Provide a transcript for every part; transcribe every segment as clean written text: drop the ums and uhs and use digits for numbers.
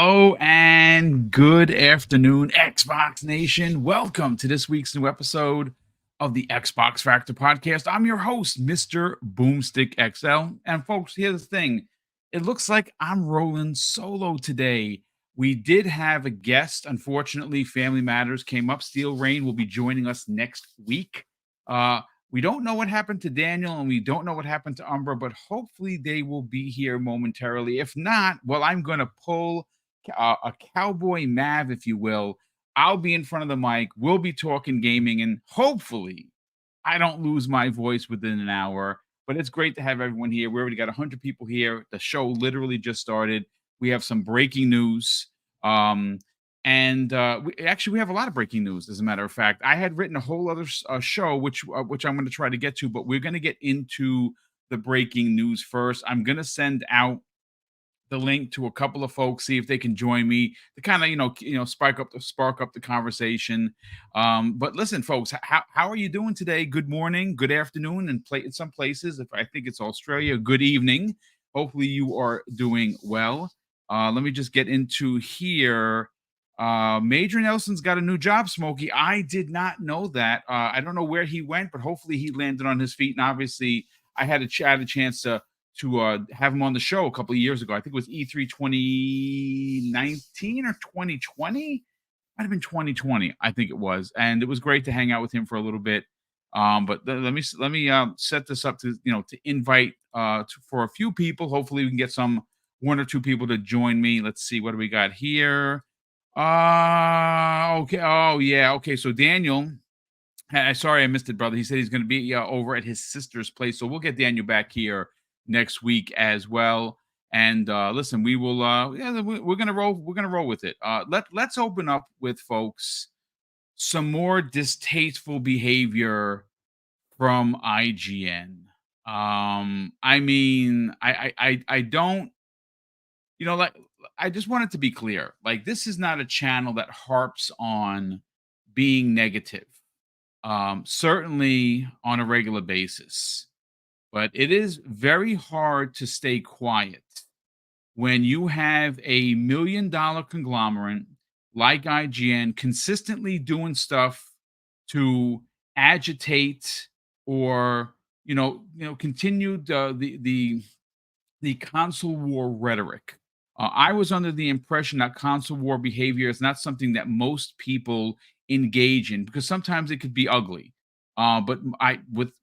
Hello and good afternoon, Xbox Nation. Welcome to this week's new episode of the Xbox Factor podcast. I'm your host, Mr. BoomStick XL. And folks, here's the thing. It looks like I'm rolling solo today. We did have a guest. Unfortunately, family matters came up. Steel Rain will be joining us next week. Uh, we don't know what happened to Daniel and we don't know what happened to Umbra, but hopefully they will be here momentarily. If not, well, I'm going to pull a cowboy Mav, if you will. I'll be in front of the mic. We'll be talking gaming, and hopefully, I don't lose my voice within an hour. But it's great to have everyone here. We already got 100 people here. The show literally just started. We have some breaking news. We have a lot of breaking news. As a matter of fact, I had written a whole other show, which I'm going to try to get to, but we're going to get into the breaking news first. I'm going to send out the link to a couple of folks, see if they can join me to kind of spark up the conversation. But listen, folks, how are you doing today? Good morning, good afternoon, and in some places, if I think it's Australia, good evening. Hopefully, you are doing well. Let me just get into here. Major Nelson's got a new job, Smokey. I did not know that. I don't know where he went, but hopefully he landed on his feet. And obviously, I had a chance to have him on the show a couple of years ago. I think it was E3 2019 or 2020. Might have been 2020, I think it was. And it was great to hang out with him for a little bit. Let me set this up to invite for a few people. Hopefully we can get one or two people to join me. Let's see, what do we got here? Okay. Oh yeah. Okay. So Daniel, sorry I missed it, brother. He said he's going to be over at his sister's place. So we'll get Daniel back here next week as well. And listen, we will we're gonna roll with it. Let's open up with folks some more distasteful behavior from IGN. I mean, I don't, like, I just want it to be clear. Like, this is not a channel that harps on being negative. Certainly on a regular basis. But it is very hard to stay quiet when you have a $1 million conglomerate like IGN consistently doing stuff to agitate or continue the console war rhetoric. I was under the impression that console war behavior is not something that most people engage in because sometimes it could be ugly. But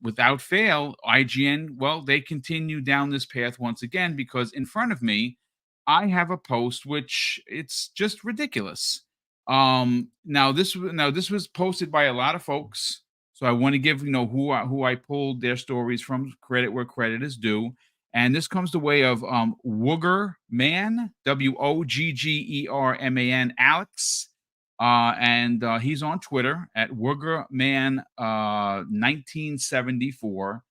without fail, IGN, well, they continue down this path once again because in front of me, I have a post which it's just ridiculous. Now this was posted by a lot of folks, so I want to give who I pulled their stories from, credit where credit is due. And this comes the way of Wooger Man, WOGGERMAN, Alex. And he's on Twitter at Woogerman 1974.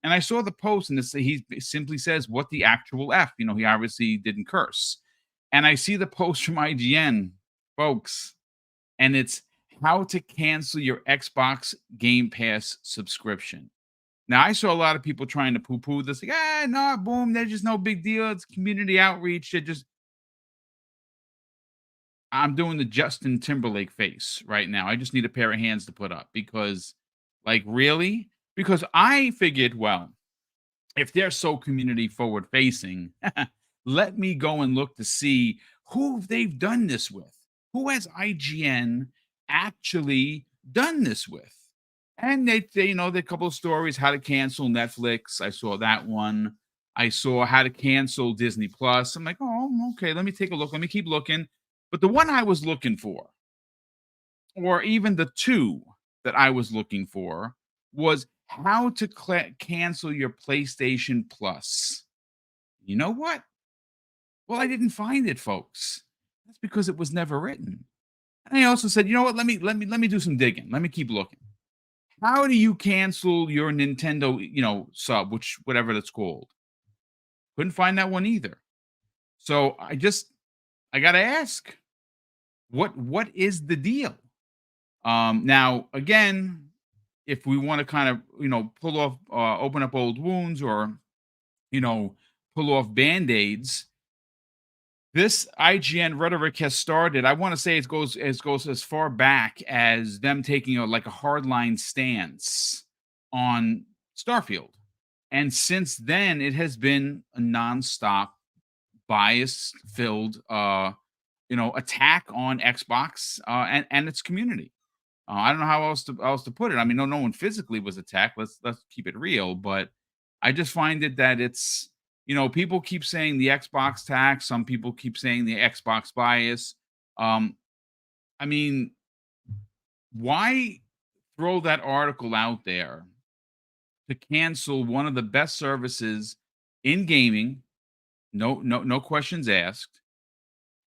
And I saw the post, and he simply says, "What the actual F?" He obviously didn't curse. And I see the post from IGN, folks, and it's how to cancel your Xbox Game Pass subscription. Now, I saw a lot of people trying to poo-poo this, like, no, boom, there's just no big deal. It's community outreach. I'm doing the Justin Timberlake face right now. I just need a pair of hands to put up because, like, really? Because I figured, well, if they're so community forward facing, let me go and look to see who they've done this with. Who has IGN actually done this with? And they a couple of stories, how to cancel Netflix. I saw that one. I saw how to cancel Disney Plus. I'm like, oh, okay, let me take a look. Let me keep looking. But the one I was looking for, or even the two that I was looking for, was how to cancel your PlayStation Plus. You know what? Well, I didn't find it, folks. That's because it was never written. And I also said, you know what? Let me do some digging. Let me keep looking. How do you cancel your Nintendo, sub, whatever that's called? Couldn't find that one either. So I got to ask, what is the deal? Now, again, if we want to kind of, pull off, open up old wounds or, pull off Band-Aids, This IGN rhetoric has started. I want to say it goes as far back as them taking a hardline stance on Starfield. And since then, it has been a nonstop bias filled attack on Xbox and its community. I don't know how else to put it. I mean, no one physically was attacked. Let's keep it real, but I just find it that it's people keep saying the Xbox tax. Some people keep saying the Xbox bias. Um, I mean, why throw that article out there to cancel one of the best services in gaming? No questions asked.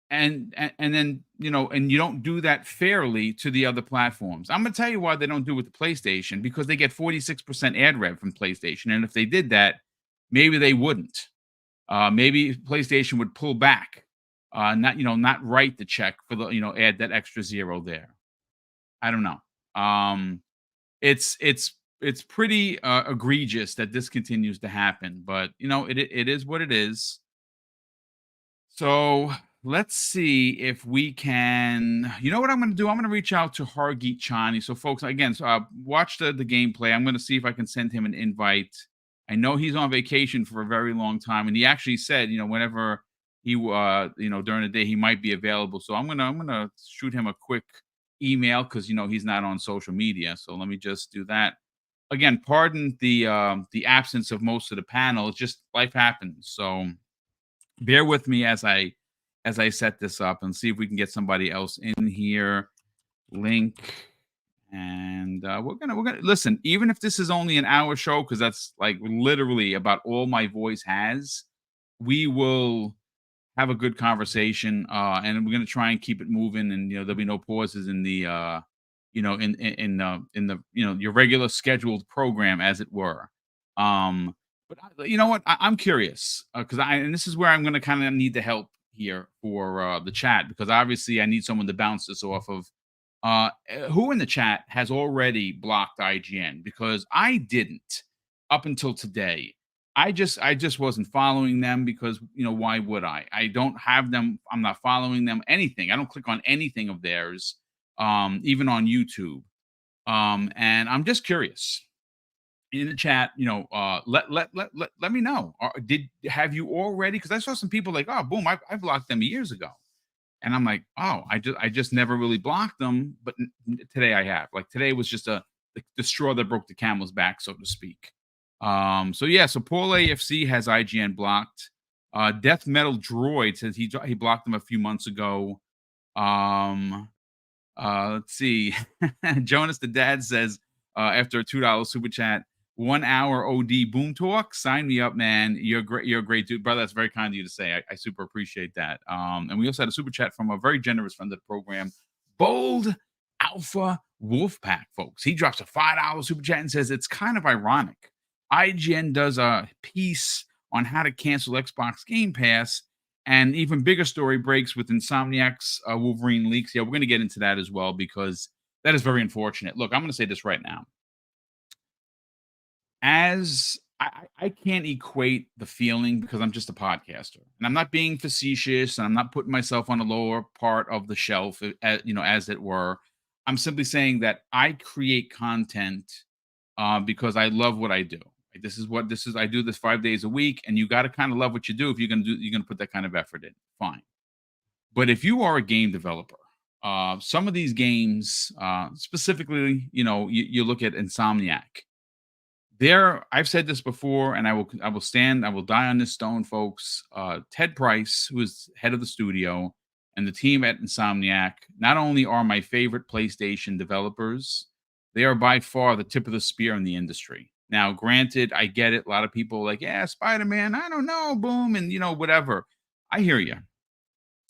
And then and you don't do that fairly to the other platforms. I'm gonna tell you why they don't do it with the PlayStation, because they get 46% ad rev from PlayStation, and if they did that, maybe they wouldn't. Maybe PlayStation would pull back, not write the check for the add that extra zero there. I don't know. It's pretty egregious that this continues to happen, but it is what it is. So let's see if we can. You know what I'm going to do? I'm going to reach out to Hargeet Chani. So, folks, again, watch the gameplay. I'm going to see if I can send him an invite. I know he's on vacation for a very long time, and he actually said, whenever during the day he might be available. So I'm gonna shoot him a quick email because he's not on social media. So let me just do that. Again, pardon the absence of most of the panel. It's just life happens. So bear with me as I set this up and see if we can get somebody else in here. Link, and we're gonna listen. Even if this is only an hour show, because that's like literally about all my voice has, we will have a good conversation, and we're gonna try and keep it moving. And there'll be no pauses in the in the your regular scheduled program, as it were. But you know what? I'm curious because and this is where I'm going to kind of need the help here for the chat, because obviously I need someone to bounce this off of. Who in the chat has already blocked IGN? Because I didn't up until today. I just wasn't following them because why would I? I don't have them. I'm not following them. Anything. I don't click on anything of theirs, even on YouTube. And I'm just curious in the chat, let me know. Did have you already? Because I saw some people like, oh, boom, I blocked them years ago, and I'm like, oh, I just never really blocked them, but today I have. Like today was just the straw that broke the camel's back, so to speak. So yeah, so Paul AFC has IGN blocked. Death Metal Droid says he blocked them a few months ago. Um, let's see. Jonas the Dad says, after a $2 super chat, 1 hour OD boom talk. Sign me up, man. You're great. You're a great dude, brother. That's very kind of you to say. I super appreciate that. And we also had a super chat from a very generous friend of the program, Bold Alpha Wolfpack, folks. He drops a $5 super chat and says it's kind of ironic. IGN does a piece on how to cancel Xbox Game Pass, and even bigger story breaks with Insomniac's Wolverine leaks. Yeah, we're going to get into that as well, because that is very unfortunate. Look, I'm going to say this right now. As I can't equate the feeling, because I'm just a podcaster, and I'm not being facetious, and I'm not putting myself on the lower part of the shelf, as it were. I'm simply saying that I create content because I love what I do. Like, this is. I do this 5 days a week, and you got to kind of love what you do if you're gonna put that kind of effort in. Fine, but if you are a game developer, some of these games, specifically, you look at Insomniac. I've said this before, and I will die on this stone, folks. Ted Price, who is head of the studio, and the team at Insomniac, not only are my favorite PlayStation developers, they are by far the tip of the spear in the industry. Now, granted, I get it. A lot of people are like, yeah, Spider-Man, I don't know, boom, and whatever. I hear you.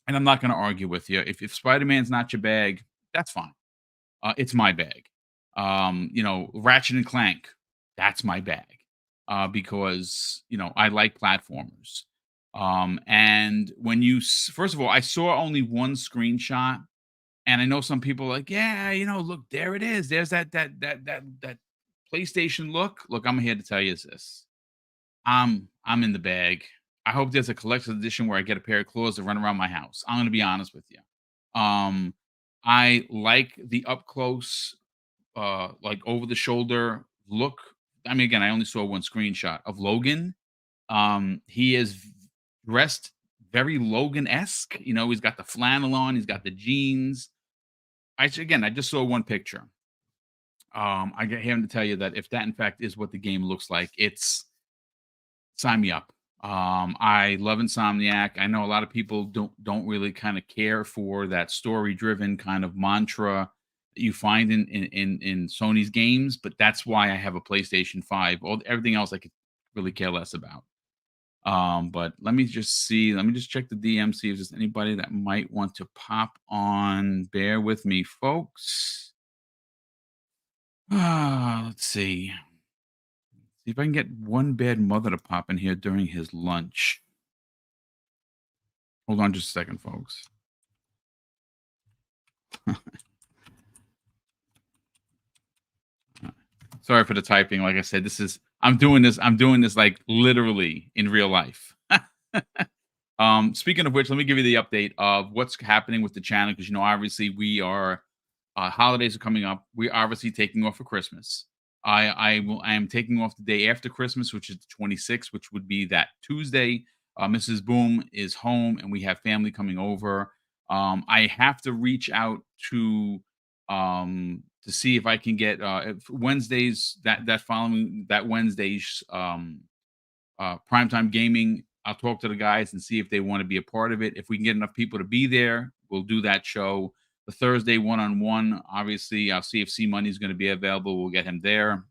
And I'm not going to argue with you. If Spider-Man's not your bag, that's fine. It's my bag. Ratchet and Clank, that's my bag, because I like platformers. And when first of all, I saw only one screenshot, and I know some people are like, yeah, look, there it is. There's that PlayStation look. Look, I'm here to tell you this. I'm in the bag. I hope there's a collector's edition where I get a pair of claws to run around my house. I'm gonna be honest with you. Um, I like the up close, like over the shoulder look. I mean, again, I only saw one screenshot of Logan. He is dressed very Logan-esque. You know, he's got the flannel on, he's got the jeans. I just saw one picture. I get him to tell you that if that in fact is what the game looks like, it's sign me up. I love Insomniac. I know a lot of people don't really kind of care for that story driven kind of mantra that you find in Sony's games, but that's why I have a PlayStation 5. All everything else I could really care less about. But let me just see. Let me just check the DM, see if there's anybody that might want to pop on. Bear with me, folks. Let's see. See if I can get one bad mother to pop in here during his lunch. Hold on just a second, folks. Sorry for the typing. Like I said, I'm doing this like literally in real life. Speaking of which, let me give you the update of what's happening with the channel because obviously we are holidays are coming up. We're obviously taking off for Christmas. I am taking off the day after Christmas, which is the 26th, which would be that Tuesday. Mrs. Boom is home, and we have family coming over. I have to reach out to see if I can get if Wednesdays that Wednesday's primetime gaming. I'll talk to the guys and see if they want to be a part of it. If we can get enough people to be there, we'll do that show. The Thursday one-on-one, obviously, I'll see if C Money is going to be available. We'll get him there.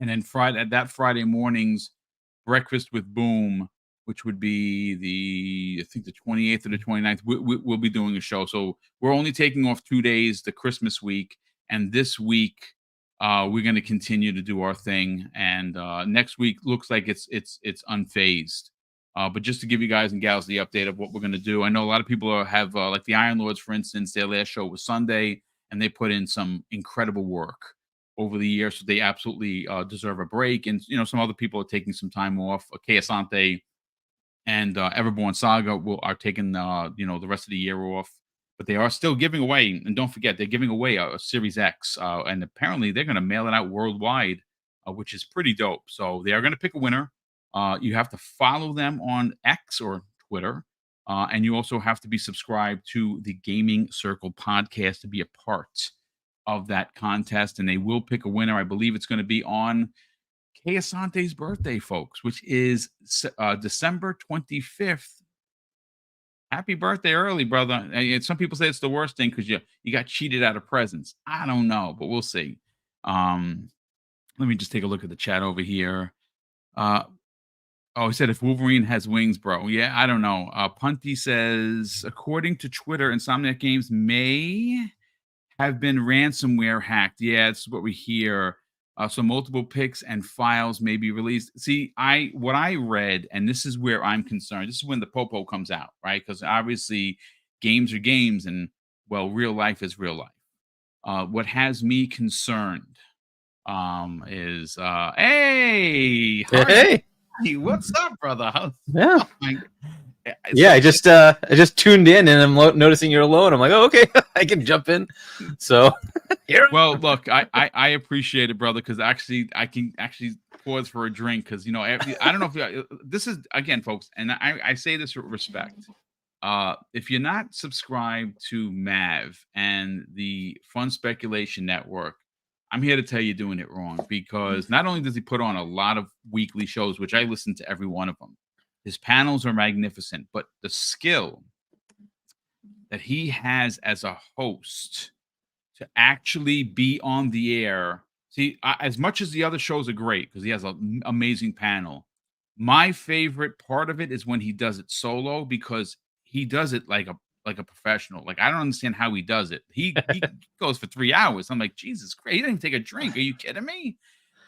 And then Friday morning's breakfast with Boom, which would be I think the 28th or the 29th, we'll be doing a show. So we're only taking off 2 days, the Christmas week. And this week, we're going to continue to do our thing. And next week looks like it's unfazed. But just to give you guys and gals the update of what we're going to do, I know a lot of people have like the Iron Lords, for instance, their last show was Sunday, and they put in some incredible work over the years, so they absolutely deserve a break. And some other people are taking some time off. Asante and Everborn Saga are taking the rest of the year off, but they are still giving away. And don't forget, they're giving away a Series X, and apparently they're going to mail it out worldwide, which is pretty dope. So they are going to pick a winner. You have to follow them on X or Twitter. And you also have to be subscribed to the Gaming Circle podcast to be a part of that contest. And they will pick a winner. I believe it's going to be on Asante's birthday, folks, which is December 25th. Happy birthday early, brother. And some people say it's the worst thing because you got cheated out of presents. I don't know, but we'll see. Let me just take a look at the chat over here. Oh, he said if Wolverine has wings, bro. Yeah, I don't know. Punty says, according to Twitter, Insomniac Games may have been ransomware hacked. Yeah, that's what we hear. So multiple pics and files may be released. See, what I read, and this is where I'm concerned. This is when the popo comes out, right? Because obviously games are games, and real life is real life. What has me concerned is hey, hey. Hey, what's up, brother? Yeah. So, I just tuned in and I'm noticing you're alone. I'm like, oh, okay, I can jump in. So, well, look, I appreciate it, brother, because actually I can actually pause for a drink because I don't know if this is again, folks, and I say this with respect. If you're not subscribed to Mav and the Fun Speculation Network, I'm here to tell you doing it wrong because not only does he put on a lot of weekly shows, which I listen to every one of them, his panels are magnificent, but the skill that he has as a host to actually be on the air. See, as much as the other shows are great because he has an amazing panel, my favorite part of it is when he does it solo because he does it like a professional. Like I don't understand how he does it. He goes for 3 hours. I'm like, Jesus Christ, he didn't even take a drink. Are you kidding me?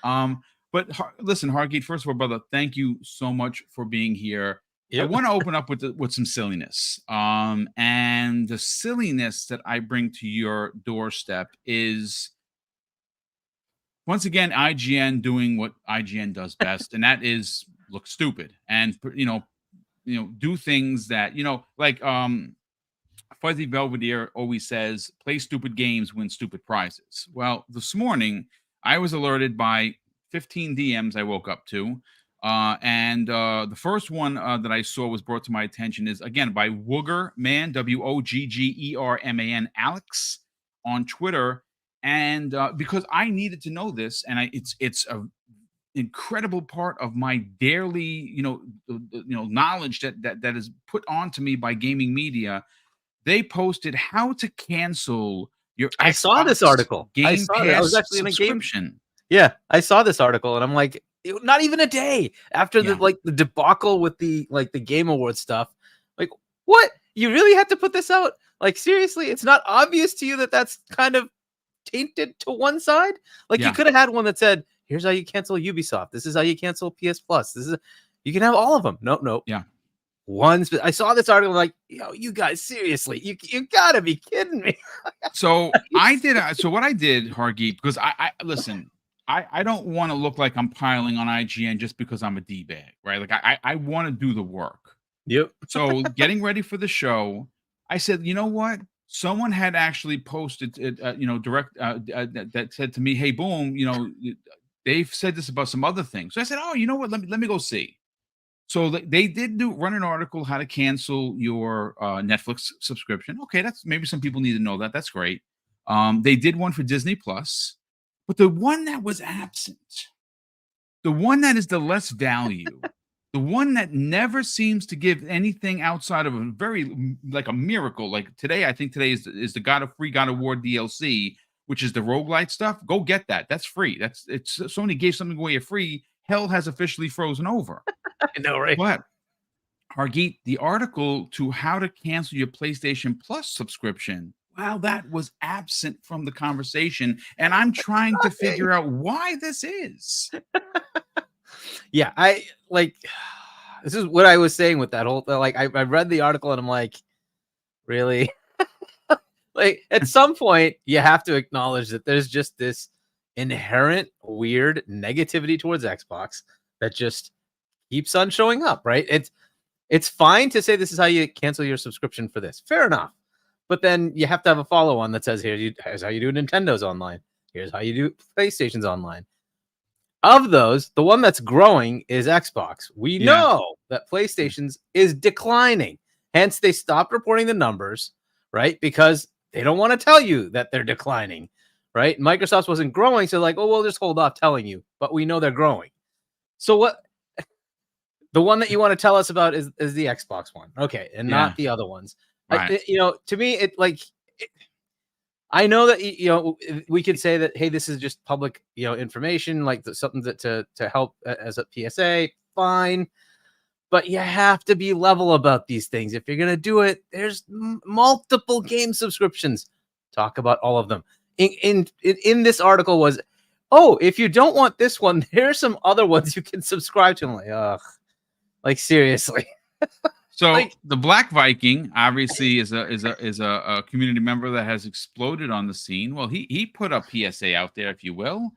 But listen, Hargeet, first of all, brother, thank you so much for being here. Yep. I want to open up with some silliness. And the silliness that I bring to your doorstep is once again IGN doing what IGN does best, and that is look stupid. And do things that, like Fuzzy Belvedere always says, play stupid games, win stupid prizes. Well, this morning I was alerted by 15 DMs I woke up to. And the first one that I saw was brought to my attention is, again, by Woggerman, Woggerman, Alex, on Twitter. And because I needed to know this, and it's a incredible part of my daily, knowledge that is put onto me by gaming media. They posted how to cancel your I saw this Xbox article. I Game saw it. I was Pass actually in a game. subscription. Yeah, I saw this article, and I'm like, not even a day after Yeah. the debacle with the Game Awards stuff. Like, what? You really had to put this out? Like, seriously, it's not obvious to you that that's kind of tainted to one side? Like, Yeah. you could have had one that said, "Here's how you cancel Ubisoft. This is how you cancel PS Plus. This is." You can have all of them. No. Yeah. I saw this article, like, you guys, seriously, you gotta be kidding me. So so what I did, Hargeet, because I listen, I don't want to look like I'm piling on IGN just because I'm a D-bag, right? Like I want to do the work. Yep. So getting ready for the show, I said, you know what? Someone had actually posted it, direct that said to me, "Hey, Boom, they've said this about some other things." So I said, "Oh, you know what? Let me go see." So they did run an article how to cancel your Netflix subscription. Okay, that's maybe some people need to know that. That's great. They did one for Disney Plus, but the one that was absent, the one that is the less value, the one that never seems to give anything outside of a very like a miracle. Like today, I think today is the God of War DLC, which is the roguelite stuff. Go get that. That's free. It's Sony gave something away for free. Hell has officially frozen over. I know, right? But Hargeet, the article to how to cancel your PlayStation Plus subscription, well, that was absent from the conversation. And I'm trying to figure out why this is. Yeah, I like this is what I was saying with that whole like I read the article and I'm like, really? Like at some point you have to acknowledge that there's just this inherent weird negativity towards Xbox that just keeps on showing up, right? It's fine to say this is how you cancel your subscription for this. Fair enough. But then you have to have a follow-on that says, here's how you do Nintendo's online. Here's how you do PlayStation's online. Of those, the one that's growing is Xbox. We know that PlayStation's is declining. Hence, they stopped reporting the numbers, right? Because they don't want to tell you that they're declining, right? Microsoft wasn't growing, so like, oh, we'll just hold off telling you. But we know they're growing. So what? The one that you want to tell us about is the Xbox one, okay, and not the other ones. Right. To me, I know that we could say that, hey, this is just public information, like something that to help as a PSA, fine. But you have to be level about these things. If you're gonna do it, there's multiple game subscriptions. Talk about all of them. In this article was, oh, if you don't want this one, there's some other ones you can subscribe to. I'm like, ugh, like seriously. So the Black Viking obviously is a community member that has exploded on the scene. Well, he put a PSA out there, if you will,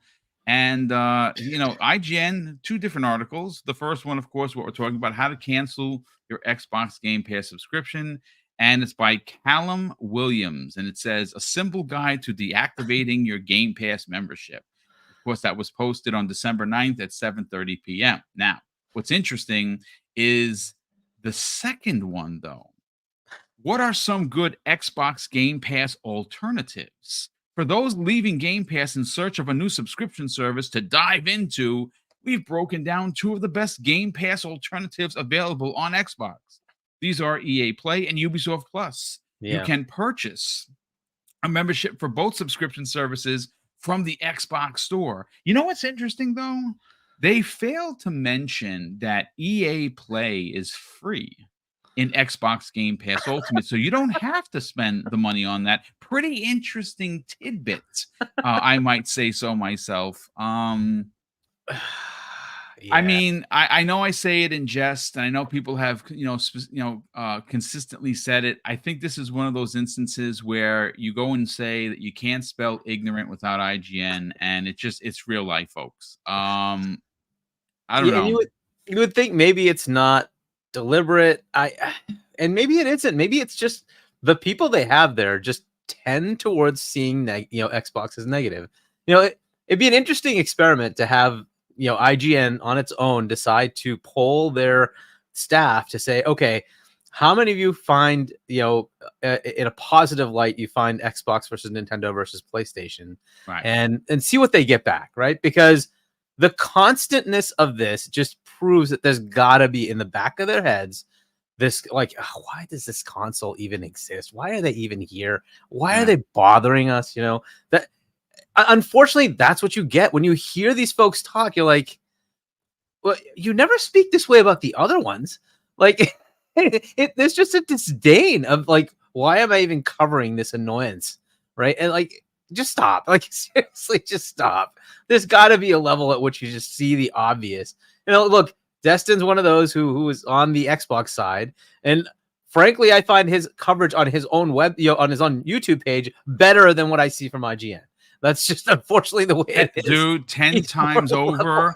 and IGN, two different articles. The first one, of course, what we're talking about, how to cancel your Xbox Game Pass subscription, and it's by Callum Williams, and it says a simple guide to deactivating your Game Pass membership. Of course, that was posted on December 9th at 7:30 p.m. Now, what's interesting is the second one, though. What are some good Xbox Game Pass alternatives? For those leaving Game Pass in search of a new subscription service to dive into, we've broken down two of the best Game Pass alternatives available on Xbox. These are EA Play and Ubisoft Plus. Yeah. You can purchase a membership for both subscription services from the Xbox Store. You know what's interesting, though? They failed to mention that EA Play is free in Xbox Game Pass Ultimate, so you don't have to spend the money on that. Pretty interesting tidbit, I might say so myself. I mean, I know I say it in jest, and I know people have consistently said it. I think this is one of those instances where you go and say that you can't spell ignorant without IGN, and it's real life, folks. I don't know. You would think maybe it's not deliberate. And maybe it isn't. Maybe it's just the people they have there just tend towards seeing Xbox as negative. It'd be an interesting experiment to have IGN on its own decide to poll their staff to say, okay, how many of you find in a positive light you find Xbox versus Nintendo versus PlayStation, Right. and see what they get back, right? Because the constantness of this just proves that there's gotta be in the back of their heads this, like, why does this console even exist? Why are they even here? Why are they bothering us? That unfortunately that's what you get when you hear these folks talk. You're like, well, you never speak this way about the other ones. Like, there's just a disdain of like, why am I even covering this annoyance, right? And like, just stop. Like, seriously, just stop. There's got to be a level at which you just see the obvious. Look, Destin's one of those who is on the Xbox side, and frankly, I find his coverage on his own on his own YouTube page better than what I see from IGN. That's just unfortunately the way it is. Dude, 10 times over.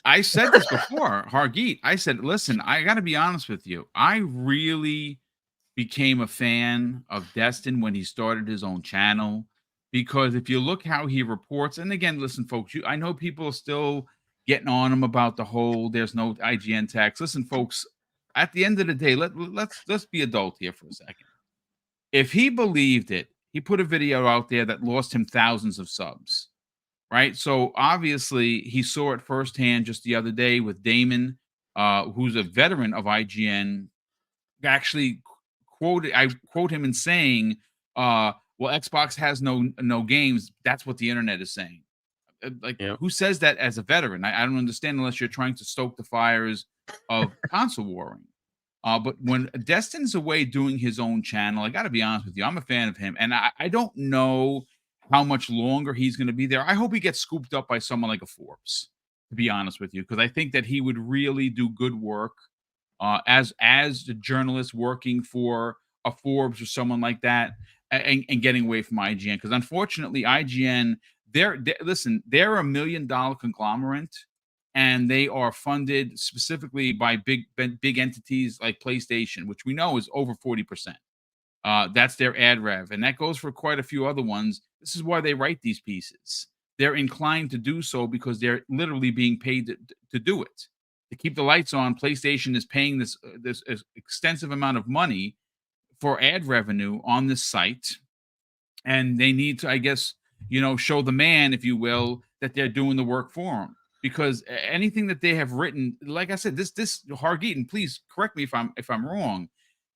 I said this before, Hargeet. I said, listen, I got to be honest with you. I really became a fan of Destin when he started his own channel, because if you look how he reports, and again, listen, folks, I know people are still getting on him about the whole there's no IGN tax. Listen, folks, at the end of the day, let's be adult here for a second. If he believed it, he put a video out there that lost him thousands of subs, right? So obviously he saw it firsthand just the other day with Damon, who's a veteran of IGN. Actually I quote him in saying, well, Xbox has no games. That's what the internet is saying. Like, who says that as a veteran? I don't understand, unless you're trying to stoke the fires of console warring. But when Destin's away doing his own channel, I got to be honest with you, I'm a fan of him, and I don't know how much longer he's going to be there. I hope he gets scooped up by someone like a Forbes, to be honest with you, because I think that he would really do good work as a journalist working for a Forbes or someone like that, and getting away from IGN. Because unfortunately, IGN, they're a $1 million conglomerate, and they are funded specifically by big entities like PlayStation, which we know is over 40%. That's their ad rev, and that goes for quite a few other ones. This is why they write these pieces. They're inclined to do so because they're literally being paid to do it. To keep the lights on, PlayStation is paying this extensive amount of money for ad revenue on this site, and they need to, I guess, show the man, if you will, that they're doing the work for them. Because anything that they have written, like I said, this Hargeet, and please correct me if I'm wrong,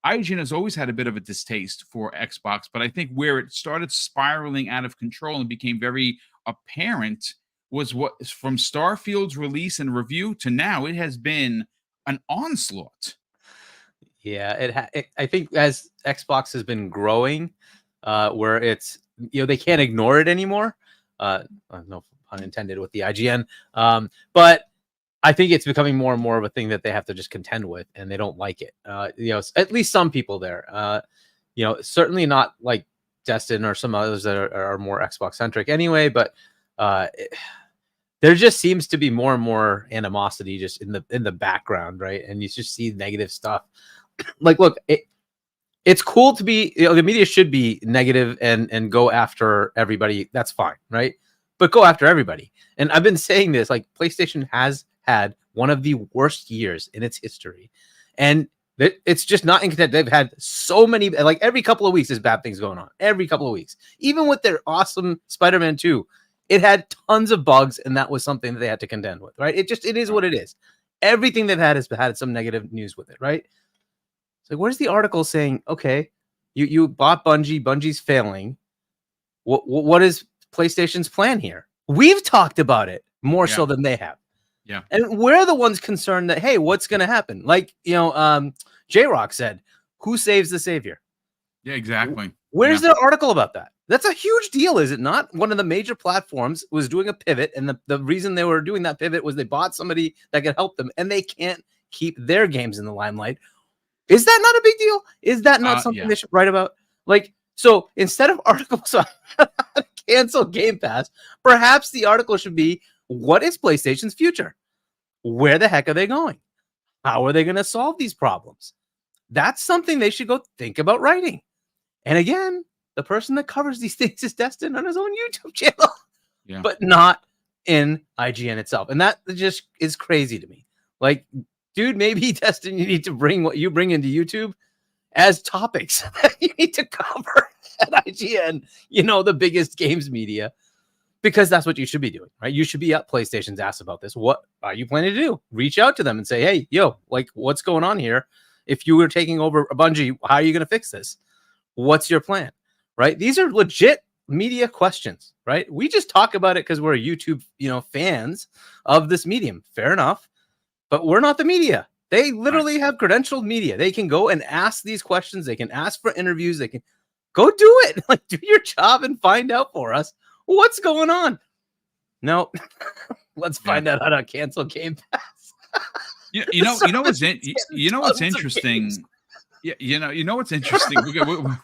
IGN has always had a bit of a distaste for Xbox, but I think where it started spiraling out of control and became very apparent was what from Starfield's release and review to now. It has been an onslaught. Yeah, I think as Xbox has been growing, where it's they can't ignore it anymore. No pun intended with the IGN, but I think it's becoming more and more of a thing that they have to just contend with, and they don't like it. At least some people there. Certainly not like Destin or some others that are more Xbox centric anyway. But there just seems to be more and more animosity just in the background, right? And you just see negative stuff. Like, look, it's cool to be. The media should be negative and go after everybody. That's fine, right? But go after everybody. And I've been saying this, like, PlayStation has had one of the worst years in its history, and it's just not incontent. They've had so many, like, every couple of weeks there's bad things going on. Every couple of weeks, even with their awesome Spider-Man 2, it had tons of bugs, and that was something that they had to contend with, right? It is what it is. Everything they've had has had some negative news with it, right? So where's the article saying, okay, you bought Bungie, Bungie's failing. What is PlayStation's plan here? We've talked about it more so than they have. Yeah. And we're the ones concerned that, hey, what's going to happen? Like, J-Rock said, who saves the savior? Yeah, exactly. Where's the article about that? That's a huge deal, is it not? One of the major platforms was doing a pivot, and the reason they were doing that pivot was they bought somebody that could help them, and they can't keep their games in the limelight. Is that not a big deal? Is that not something they should write about? Like, so instead of articles on how to cancel Game Pass, perhaps the article should be, what is PlayStation's future? Where the heck are they going? How are they going to solve these problems? That's something they should go think about writing. And again, the person that covers these things is Destin on his own YouTube channel, Yeah. but not in IGN itself. And that just is crazy to me. Like, dude, maybe Destin, you need to bring what you bring into YouTube as topics that you need to cover at IGN, the biggest games media, because that's what you should be doing, right? You should be at PlayStation's ass about this. What are you planning to do? Reach out to them and say, hey, like, what's going on here? If you were taking over a Bungie, how are you going to fix this? What's your plan? Right? These are legit media questions, right? We just talk about it because we're YouTube, fans of this medium. Fair enough. But we're not the media. They literally have credentialed media. They can go and ask these questions. They can ask for interviews. They can go do it. Like, do your job and find out for us what's going on. No, let's find out how to cancel Game Pass. You know what's interesting. Yeah, you know what's interesting.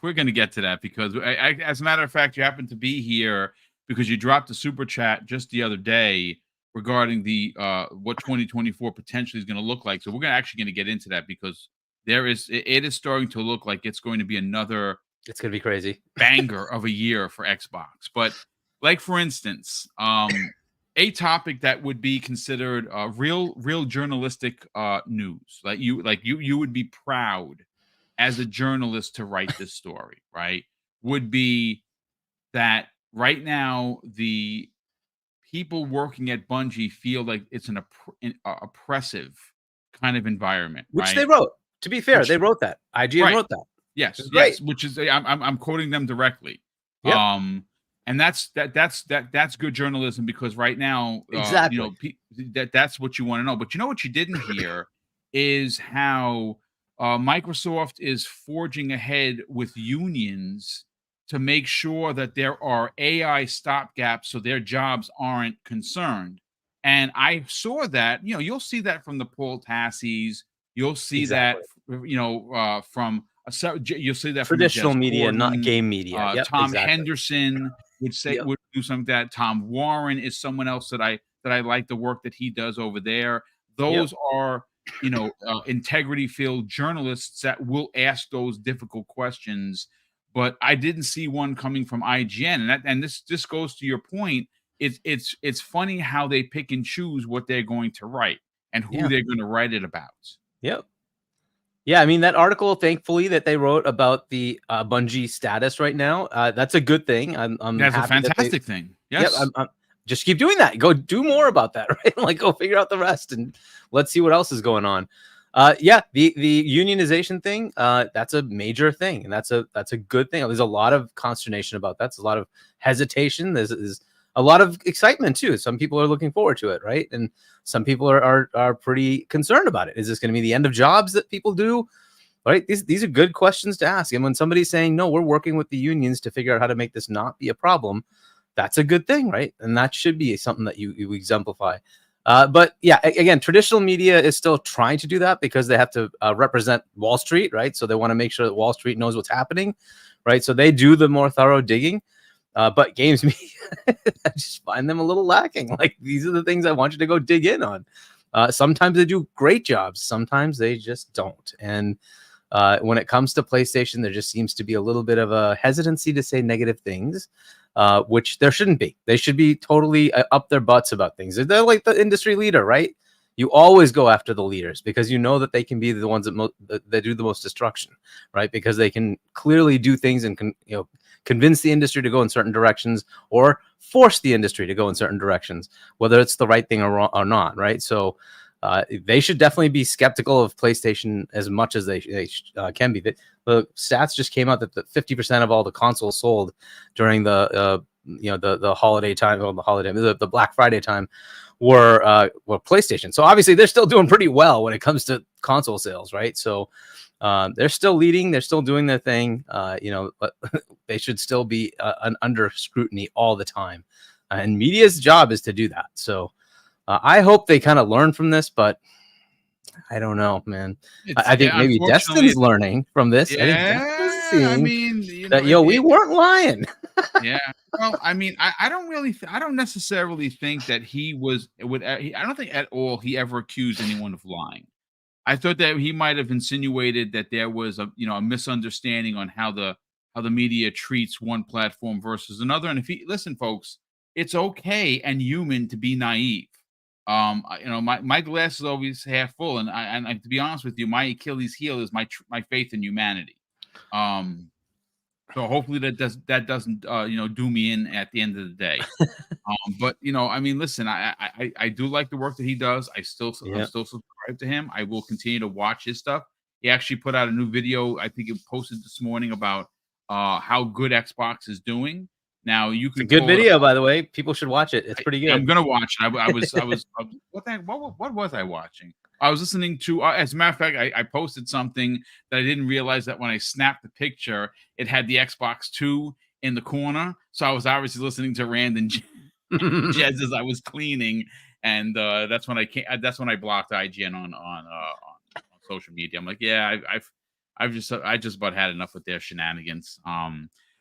We're going to get to that because, as a matter of fact, you happen to be here because you dropped a super chat just the other day regarding the what 2024 potentially is going to look like. So we're actually going to get into that because it is starting to look like it's going to be another. It's going to be crazy banger of a year for Xbox. But like for instance, a topic that would be considered real journalistic news, like you would be proud as a journalist to write this story, right? Would be that right now the people working at Bungie feel like it's an oppressive kind of environment, which right? they wrote. To be fair, they wrote that. IGN wrote that. Yes, yes, which is I'm quoting them directly. Yep. And that's good journalism because right now, exactly, that's what you want to know. But you know what you didn't hear is how Microsoft is forging ahead with unions to make sure that there are AI stopgaps so their jobs aren't concerned. And I saw that, you'll see that from the Paul Tassies. You'll see that, from you'll see that traditional from media, Gordon, not game media. Yep, Tom Henderson would say would do something like that. Tom Warren is someone else that I like the work that he does over there. Those are integrity filled journalists that will ask those difficult questions. But I didn't see one coming from IGN, and this goes to your point. It's funny how they pick and choose what they're going to write and who they're going to write it about. Yep. Yeah, I mean, that article, thankfully, that they wrote about the Bungie status right now, that's a good thing. That's a fantastic thing. Yes. Yep, I'm just keep doing that. Go do more about that, right? Like, go figure out the rest, and let's see what else is going on. The unionization thing, that's a major thing, and that's a good thing. There's a lot of consternation about that. There's a lot of hesitation. There's a lot of excitement too. Some people are looking forward to it, right? And some people are pretty concerned about it. Is this going to be the end of jobs that people do? Right? These are good questions to ask. And when somebody's saying, no, we're working with the unions to figure out how to make this not be a problem, that's a good thing, right? And that should be something that you exemplify. But yeah, again, traditional media is still trying to do that because they have to represent Wall Street, right? So they want to make sure that Wall Street knows what's happening, right? So they do the more thorough digging. But games media, I just find them a little lacking. Like, these are the things I want you to go dig in on. Sometimes they do great jobs. Sometimes they just don't. And when it comes to PlayStation, there just seems to be a little bit of a hesitancy to say negative things, which there shouldn't be. They should be totally up their butts about things. They're like the industry leader, right? You always go after the leaders because you know that they can be the ones that do the most destruction, right? Because they can clearly do things and convince the industry to go in certain directions or force the industry to go in certain directions, whether it's the right thing or not, right? So they should definitely be skeptical of PlayStation as much as they can be. The stats just came out that 50% of all the consoles sold during the holiday time, the Black Friday time, were PlayStation. So obviously they're still doing pretty well when it comes to console sales, right? So they're still leading, they're still doing their thing. But they should still be under scrutiny all the time, and media's job is to do that. So I hope they kind of learn from this, but I don't know, man. I think maybe Destin's learning from this. I mean, we weren't lying. Yeah. Well, I mean, I don't necessarily think that I don't think at all he ever accused anyone of lying. I thought that he might have insinuated that there was a misunderstanding on how the media treats one platform versus another. And if he listen, folks, it's okay and human to be naive. My glass is always half full, and to be honest with you, my Achilles heel is my faith in humanity. Um, so hopefully that doesn't do me in at the end of the day. But I mean, listen, I do like the work that he does. I'm Yeah. still subscribed to him. I will continue to watch his stuff. He actually put out a new video. I think he posted this morning about how good Xbox is doing. Now you It's a can good pull it up. video, by the way. People should watch it. It's pretty I'm good. gonna watch it. What was I watching? I was listening to. As a matter of fact, I posted something that I didn't realize that when I snapped the picture, it had the Xbox Two in the corner. So I was obviously listening to Rand and Jez as I was cleaning, and that's when I came. That's when I blocked IGN on social media. I'm like, yeah, I just about had enough with their shenanigans.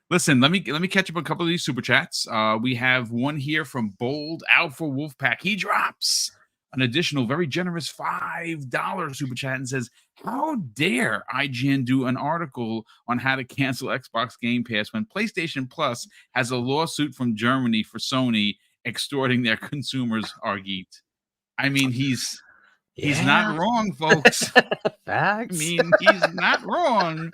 Listen, let me catch up a couple of these super chats. We have one here from Bold Alpha Wolfpack. He drops an additional very generous $5 super chat and says, "How dare IGN do an article on how to cancel Xbox Game Pass when PlayStation Plus has a lawsuit from Germany for Sony extorting their consumers?" Argit. I mean, he's not Yeah. wrong, folks. I Facts. mean, he's not wrong.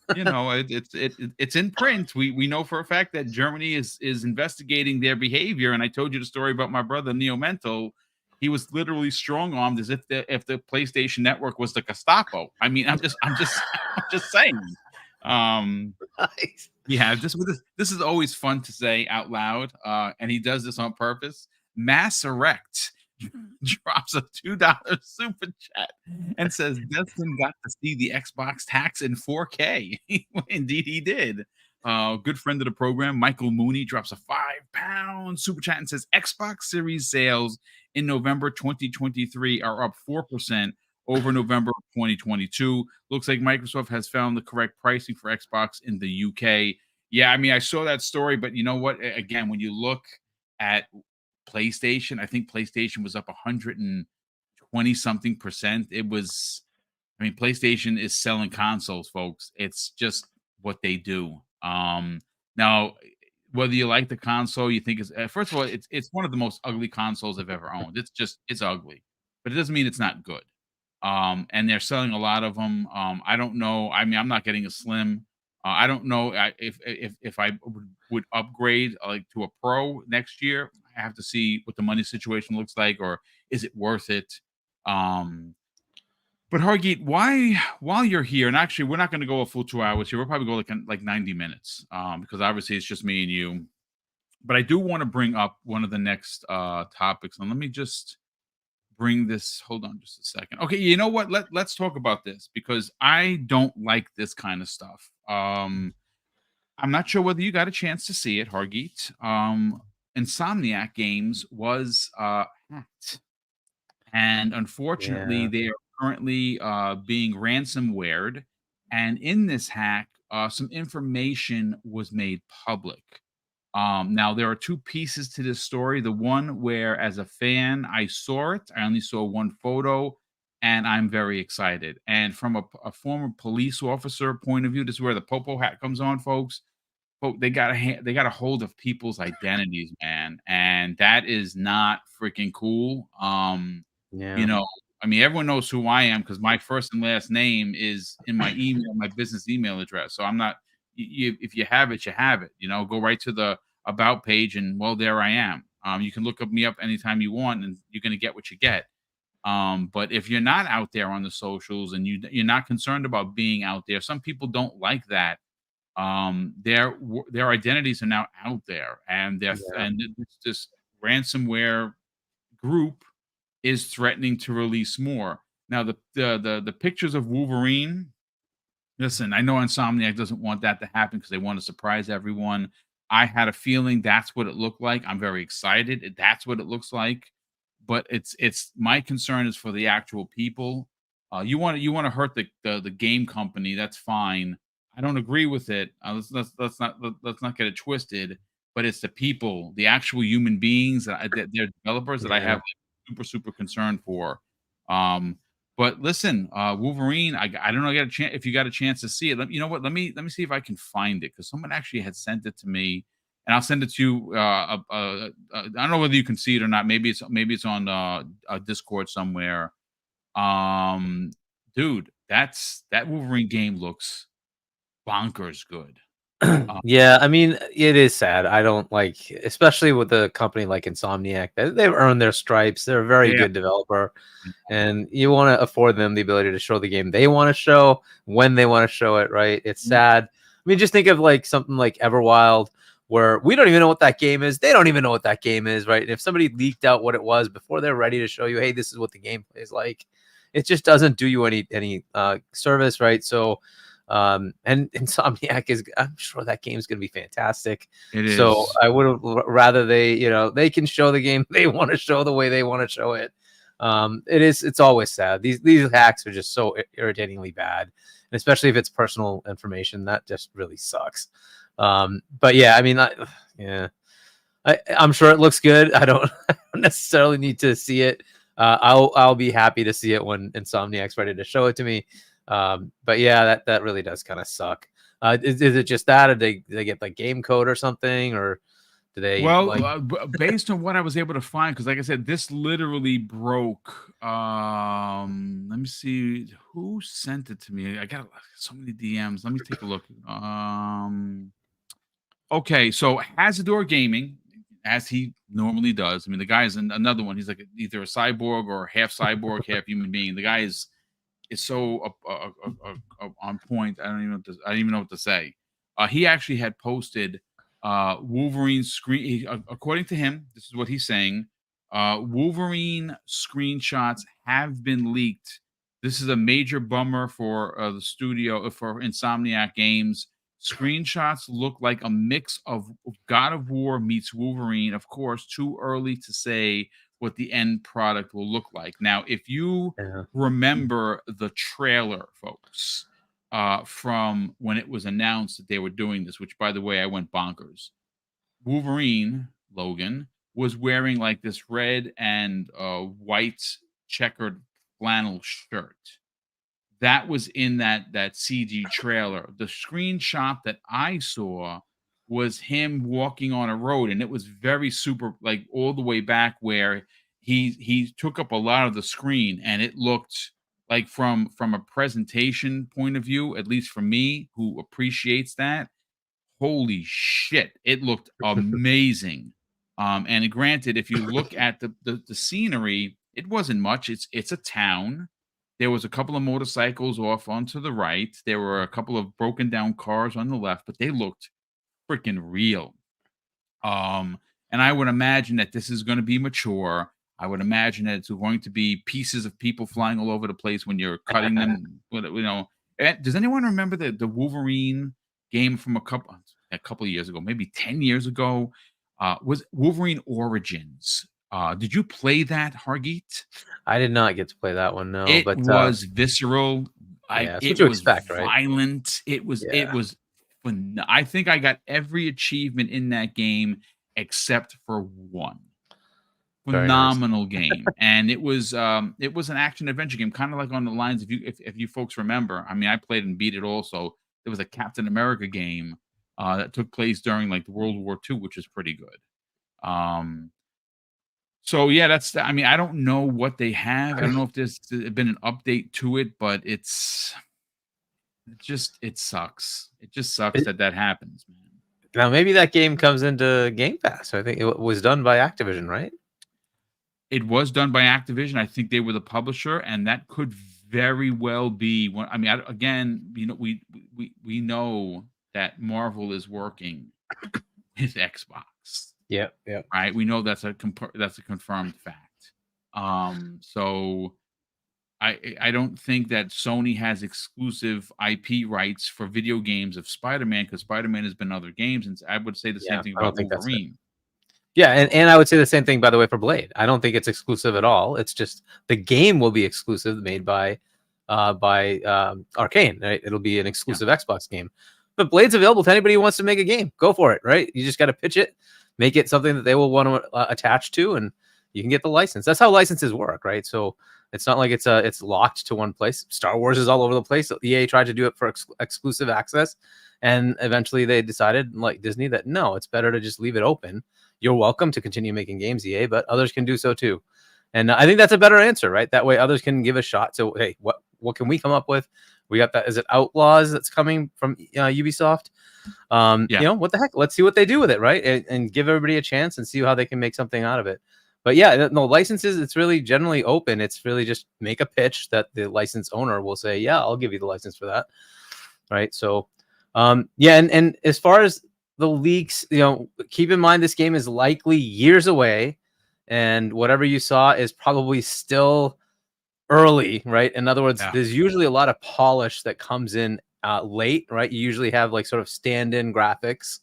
It's in print. We know for a fact that Germany is investigating their behavior. And I told you the story about my brother Neo Mental. He was literally strong armed as if the PlayStation Network was the Gestapo. I mean, I'm just saying. Nice. Yeah, this is always fun to say out loud, and he does this on purpose. Mass Erect drops a $2 super chat and says Destin got to see the Xbox tax in 4K. Indeed, he did. Good friend of the program, Michael Mooney, drops a £5 super chat and says Xbox Series sales in November 2023 are up 4% over November of 2022. Looks like Microsoft has found the correct pricing for Xbox in the UK. Yeah, I mean, I saw that story, but you know what? Again, when you look at PlayStation, I think PlayStation was up 120 something percent. I mean, PlayStation is selling consoles, folks. It's just what they do. Now, whether you like the console, you think first of all, it's one of the most ugly consoles I've ever owned. It's ugly, but it doesn't mean it's not good. And they're selling a lot of them. I don't know. I mean, I'm not getting a Slim. I don't know if I would upgrade like to a Pro next year. I have to see what the money situation looks like, or is it worth it? But Hargeet, why while you're here, and actually we're not going to go a full 2 hours here. We'll probably go like 90 minutes, because obviously it's just me and you. But I do want to bring up one of the next topics, and let me just bring this. Hold on just a second. Okay, you know what? Let's talk about this because I don't like this kind of stuff. I'm not sure whether you got a chance to see it, Hargeet. Insomniac Games was hacked, and unfortunately, Yeah. they are currently being ransomwared. And in this hack, some information was made public. Now there are two pieces to this story. The one where, as a fan, I saw it. I only saw one photo, and I'm very excited. And from a former police officer point of view, this is where the popo hat comes on, folks. They got they got a hold of people's identities, man, and that is not freaking cool. You Yeah. know, I mean, everyone knows who I am because my first and last name is in my email, my business email address. So I'm not. If you have it, you have it. Go right to the about page, and well, there I am. You can look me up anytime you want, and you're gonna get what you get. But if you're not out there on the socials and you're not concerned about being out there, some people don't like that. Their identities are now out there, and Yeah. this ransomware group is threatening to release more. Now, the pictures of Wolverine. Listen, I know Insomniac doesn't want that to happen because they want to surprise everyone. I had a feeling that's what it looked like. I'm very excited. That's what it looks like. But it's my concern is for the actual people. You want to hurt the game company. That's fine. I don't agree with it. Let's not get it twisted. But it's the people, the actual human beings that they're developers that I Yeah. have super concern for. Um, But listen, Wolverine. I don't know. I got a chance. If you got a chance to see it, you know what? Let me see if I can find it because someone actually had sent it to me, and I'll send it to you. I don't know whether you can see it or not. Maybe it's on Discord somewhere. Um, Dude, that Wolverine game looks bonkers good. Yeah, I mean, it is sad. I don't like, especially with a company like Insomniac. They've earned their stripes. They're a very Yeah. good developer, and you want to afford them the ability to show the game they want to show when they want to show it. Right? It's sad. I mean, just think of like something like Everwild, where we don't even know what that game is. They don't even know what that game is, right? And if somebody leaked out what it was before they're ready to show you, hey, this is what the gameplay is like, it just doesn't do you any service, right? So and Insomniac is, I'm sure that game's going to be fantastic. It So is. I would have rather they can show the game they want to show the way they want to show it. It's always sad. These hacks are just so irritatingly bad, and especially if it's personal information, that just really sucks. But yeah, I mean, yeah, I'm sure it looks good. I don't necessarily need to see it. I'll be happy to see it when Insomniac's ready to show it to me. But yeah, that really does kind of suck. Is it just that, or they get like game code or something, or do they Well, like? based on what I was able to find, because like I said, this literally broke. Let me see who sent it to me. I got so many DMs. Let me take a look. Okay, so Hazador Gaming, as he normally does. I mean, the guy is another one. He's like either a cyborg or half cyborg, half human being. The guy is so on point. I don't even know what to say. He actually had posted Wolverine screen. According to him, this is what he's saying. Wolverine screenshots have been leaked. This is a major bummer for the studio for Insomniac Games. Screenshots look like a mix of God of War meets Wolverine. Of course, too early to say what the end product will look like. Now, if you Yeah. remember the trailer, folks, from when it was announced that they were doing this, which by the way, I went bonkers. Wolverine, Logan, was wearing like this red and white checkered flannel shirt. That was in that CG trailer. The screenshot that I saw was him walking on a road, and it was very super, like all the way back where he took up a lot of the screen, and it looked like from a presentation point of view, at least for me, who appreciates that. Holy shit! It looked amazing. And granted, if you look at the scenery, it wasn't much. It's a town. There was a couple of motorcycles off onto the right. There were a couple of broken down cars on the left, but they looked freaking real. Um, and I would imagine that this is going to be mature. I would imagine that it's going to be pieces of people flying all over the place when you're cutting them. Does anyone remember the Wolverine game from a couple of years ago, maybe 10 years ago? Was Wolverine Origins? Did you play that, Hargeet? I did not get to play that one, no, It but was visceral. yeah, that's what It you was expect, right? violent. It Yeah, was I think I got every achievement in that game except for one. very nice. Phenomenal game. And it was an action adventure game, kind of like on the lines if you folks remember. I mean, I played and beat it also. There was a Captain America game that took place during like World War II, which is pretty good. Um so yeah, I mean, I don't know what they have. I don't know if there's been an update to it, but it sucks. It just sucks It- that happens, man. Now maybe that game comes into Game Pass. I think it was done by Activision, right? It was done by Activision. I think they were the publisher, and that could very well be one. I mean, again, we know that Marvel is working with Xbox, Yep, yep. right? We know that's a confirmed fact. So I don't think that Sony has exclusive IP rights for video games of Spider-Man because Spider-Man has been in other games, and I would say the same Yeah, thing I don't about think that's it. Wolverine. Yeah, and I would say the same thing, by the way, for Blade. I don't think it's exclusive at all. It's just the game will be exclusive, made by Arcane. Right? It'll be an Yeah. exclusive Xbox game. But Blade's available to anybody who wants to make a game. Go for it, right? You just got to pitch it, make it something that they will want to attach to, and you can get the license. That's how licenses work, right? So It's not like it's locked to one place. Star Wars is all over the place. EA tried to do it for exclusive access, and eventually they decided, like Disney, that no, it's better to just leave it open. You're welcome to continue making games, EA, but others can do so too. And I think that's a better answer, right? That way others can give a shot. So, hey, what can we come up with? We got that. Is it Outlaws that's coming from Ubisoft? What the heck? Let's see what they do with it, right? And give everybody a chance and see how they can make something out of it. But yeah, no licenses. It's really generally open. It's really just make a pitch that the license owner will say, yeah, I'll give you the license for that, right? So, and as far as the leaks, keep in mind this game is likely years away, and whatever you saw is probably still early, right? In other words, there's usually a lot of polish that comes in late, right? You usually have like sort of stand-in graphics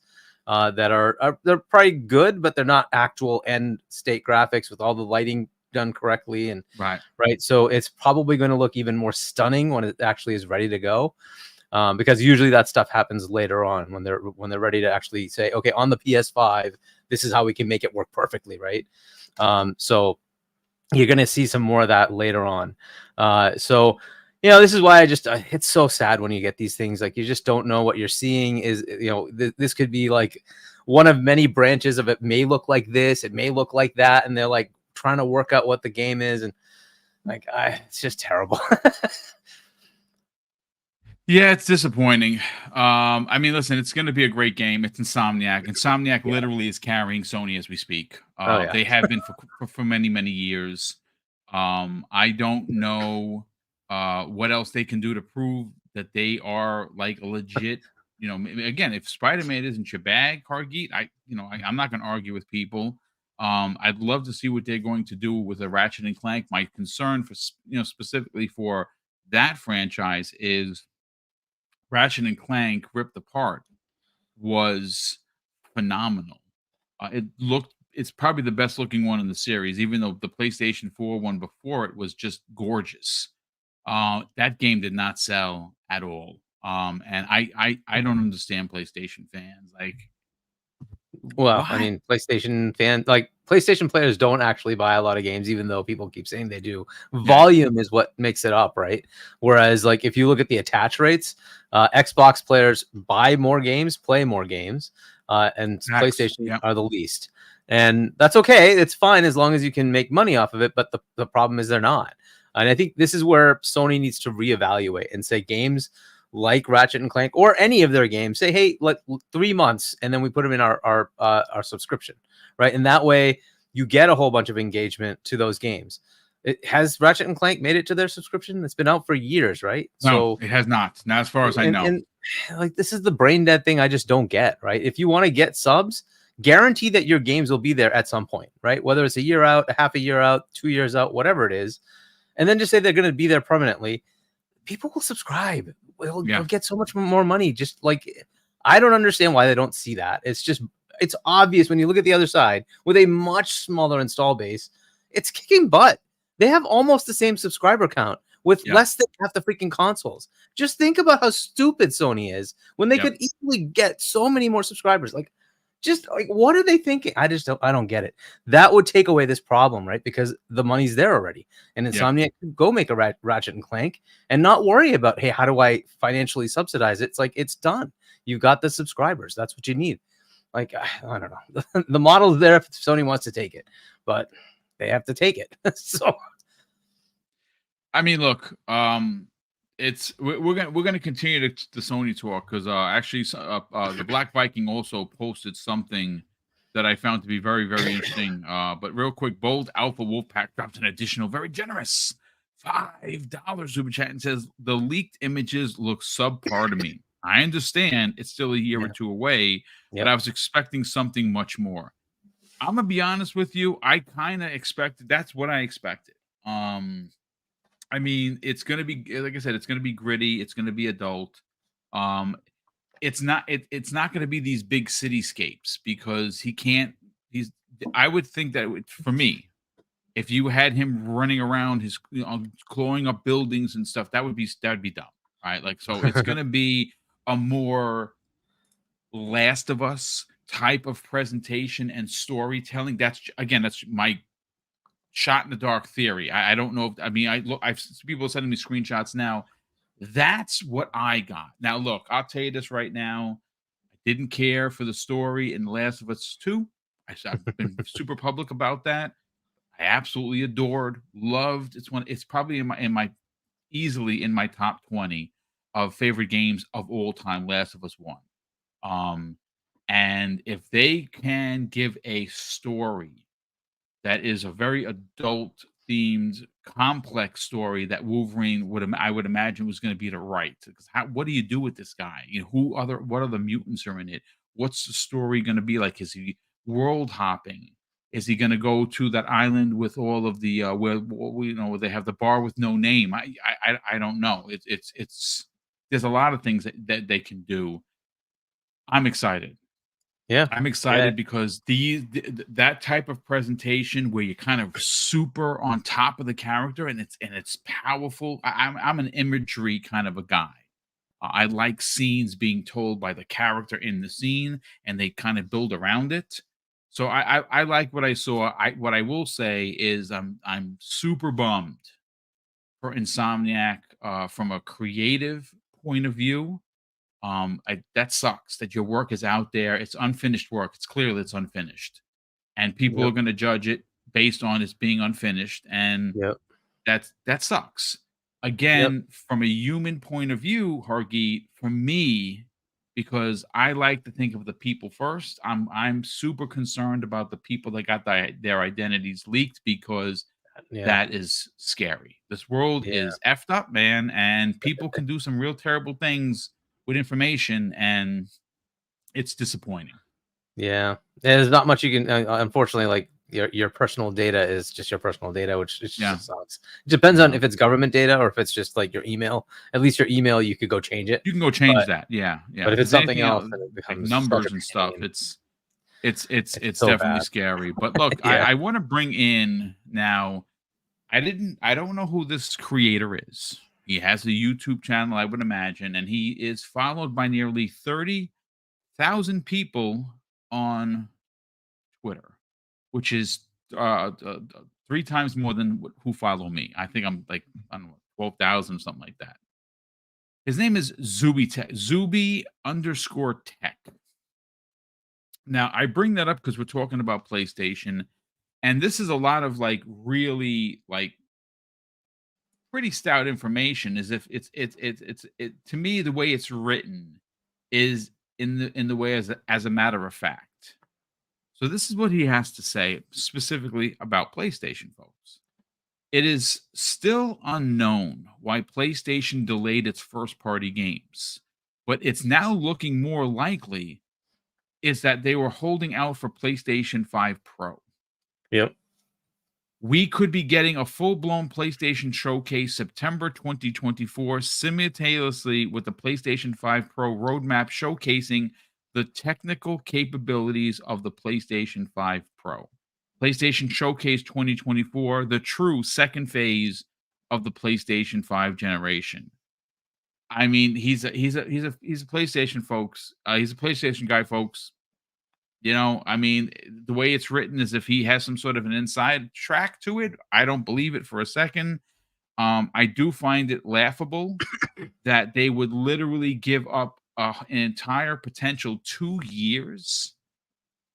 that are they're probably good, but they're not actual end state graphics with all the lighting done correctly, and right. So it's probably going to look even more stunning when it actually is ready to go, because usually that stuff happens later on when they're ready to actually say, okay, on the PS5, this is how we can make it work perfectly, right? So you're going to see some more of that later on. So this is why it's so sad when you get these things. Like, you just don't know what you're seeing is, this could be like one of many branches of it. May look like this, it may look like that. And they're like trying to work out what the game is. And like, it's just terrible. Yeah, it's disappointing. I mean, listen, it's going to be a great game. It's Insomniac. Insomniac literally is carrying Sony as we speak. They have been for many, many years. I don't know what else they can do to prove that they are like a legit. Again, if Spider-Man isn't your bag, Hargeet, I'm not going to argue with people. I'd love to see what they're going to do with a Ratchet and Clank. My concern for specifically for that franchise is Ratchet and Clank Ripped Apart was phenomenal. It's probably the best looking one in the series, even though the PlayStation 4 one before it was just gorgeous. That game did not sell at all. And I don't understand PlayStation fans. Like, well, what? I mean, PlayStation players don't actually buy a lot of games, even though people keep saying they do. Volume is what makes it up, right? Whereas, like, if you look at the attach rates, Xbox players buy more games, play more games, and PlayStation are the least. And that's okay. It's fine as long as you can make money off of it. But the problem is they're not. And I think this is where Sony needs to reevaluate and say games like Ratchet and Clank or any of their games, say, hey, 3 months, and then we put them in our subscription, right? And that way you get a whole bunch of engagement to those games. Has Ratchet and Clank made it to their subscription? It's been out for years, right? No, it has not. Not as far as I know. And like, this is the brain dead thing I just don't get, right? If you want to get subs, guarantee that your games will be there at some point, right? Whether it's a year out, a half a year out, 2 years out, whatever it is. And then just say they're going to be there permanently. People will subscribe. They'll get so much more money. Just like, I don't understand why they don't see that. It's obvious when you look at the other side with a much smaller install base. It's kicking butt. They have almost the same subscriber count with less than half the freaking consoles. Just think about how stupid Sony is when they could easily get so many more subscribers. Like, just like, what are they thinking? I don't get it. That would take away this problem, right? Because the money's there already. And Insomniac could go make a Ratchet and Clank and not worry about, hey, how do I financially subsidize it? It's like, it's done. You've got the subscribers. That's what you need. Like, I don't know. The model's there if Sony wants to take it, but they have to take it. So, I mean, look, we're gonna continue the Sony talk because actually the Black Viking also posted something that I found to be very, very interesting. But real quick, Bold Alpha Wolfpack dropped an additional very generous $5 super chat and says the leaked images look subpar to me. I understand it's still a year or two away, but I was expecting something much more. I'm gonna be honest with you. I kind of expected. That's what I expected. I mean, it's gonna be, like I said, it's gonna be gritty. It's gonna be adult. It's not. It's not gonna be these big cityscapes because he can't. I would think that for me, if you had him running around his, clawing up buildings and stuff, that would be dumb, right? Like, so it's gonna be a more Last of Us type of presentation and storytelling. That's my shot in the dark theory. I don't know if, I mean, I've people sending me screenshots now. That's what I got. Now, look, I'll tell you this right now. I didn't care for the story in The Last of Us 2. I've been super public about that. I absolutely adored, loved. It's probably in my easily in my top 20 of favorite games of all time. Last of Us 1. And if they can give a story that is a very adult themed, complex story that Wolverine I would imagine was going to be the right. Because what do you do with this guy? You know, what other mutants are in it? What's the story going to be like? Is he world hopping? Is he going to go to that island with all of the where they have the bar with no name? I don't know. It's there's a lot of things that they can do. I'm excited. Yeah, I'm excited because that type of presentation where you're kind of super on top of the character and it's powerful. I'm an imagery kind of a guy. I like scenes being told by the character in the scene, and they kind of build around it. So I like what I saw. What I will say is I'm super bummed for Insomniac from a creative point of view. That sucks that your work is out there. It's unfinished work. It's clear that it's unfinished, and people are Yep. going to judge it based on its being unfinished, and Yep. that sucks. Yep. Again, from a human point of view, Hargeet, for me, because I like to think of the people first. I'm super concerned about the people that got their identities leaked because Yeah. that is scary. This world Yeah. is effed up, man, and people can do some real terrible things with information, and it's disappointing. Yeah. There's not much you can. Unfortunately, like your personal data is just your personal data, which it Yeah. just sucks. It depends on Yeah. if it's government data or if it's just like your email. At least your email, you could go change it. You can go change But that. Yeah, but yeah. if If it's it's something anything else, else, then it like becomes such a numbers and stuff, pain. It's it's so definitely bad. scary. But look, Yeah. I want to bring in now. I don't know who this creator is. He has a YouTube channel, I would imagine, and he is followed by nearly 30,000 people on Twitter, which is 3 times more than who follow me. I think I'm like, I don't know, 12,000, something like that. His name is Zuby underscore tech. Now, I bring that up because we're talking about PlayStation, and this is a lot of like really like pretty stout information. As if it to me, the way it's written is in the way as a matter of fact. So this is what he has to say specifically about PlayStation, folks. It is still unknown why PlayStation delayed its first party games, but it's now looking more likely is that they were holding out for PlayStation 5 Pro. Yep. We could be getting a full-blown PlayStation showcase September 2024 simultaneously with the PlayStation 5 Pro roadmap showcasing the technical capabilities of the PlayStation 5 Pro. PlayStation Showcase 2024, the true second phase of the PlayStation 5 generation. I mean, he's a PlayStation folks. He's a PlayStation guy, folks. You know, I mean, the way it's written is if he has some sort of an inside track to it. I don't believe it for a second. I do find it laughable that they would literally give up an entire potential 2 years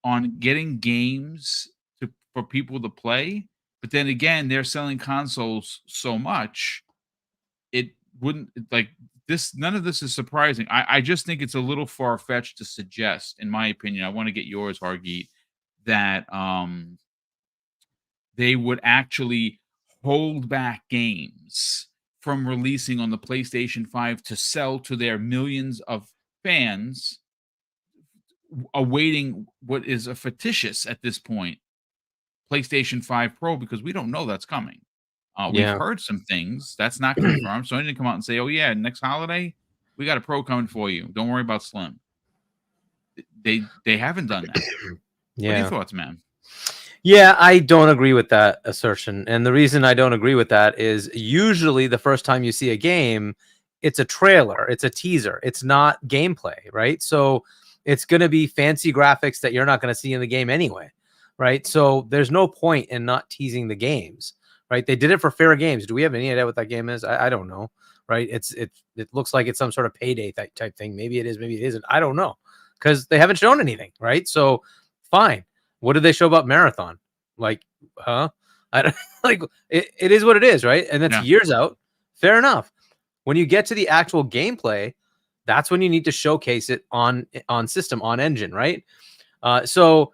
on getting games for people to play. But then again, they're selling consoles so much, it wouldn't like this. None of this is surprising. I just think it's a little far fetched to suggest, in my opinion. I want to get yours, Hargeet, that they would actually hold back games from releasing on the PlayStation 5 to sell to their millions of fans awaiting what is a fictitious at this point PlayStation 5 Pro, because we don't know that's coming. We've Yeah. heard some things that's not confirmed. So I didn't come out and say, "Oh yeah, next holiday we got a Pro coming for you. Don't worry about Slim." They haven't done that. What are your Yeah. thoughts, man? Yeah, I don't agree with that assertion. And the reason I don't agree with that is usually the first time you see a game, it's a trailer, it's a teaser, it's not gameplay, right? So it's going to be fancy graphics that you're not going to see in the game anyway. right? So there's no point in not teasing the games, right? They did it for Fair Games. Do we have any idea what that game is? I don't know, right? It looks like it's some sort of payday type thing. Maybe it is, maybe it isn't. I don't know, because they haven't shown anything, right? So fine. What did they show about Marathon? Like, huh? I don't like it is what it is, right? And that's years out. Fair enough. When you get to the actual gameplay, that's when you need to showcase it on system, on engine, right? So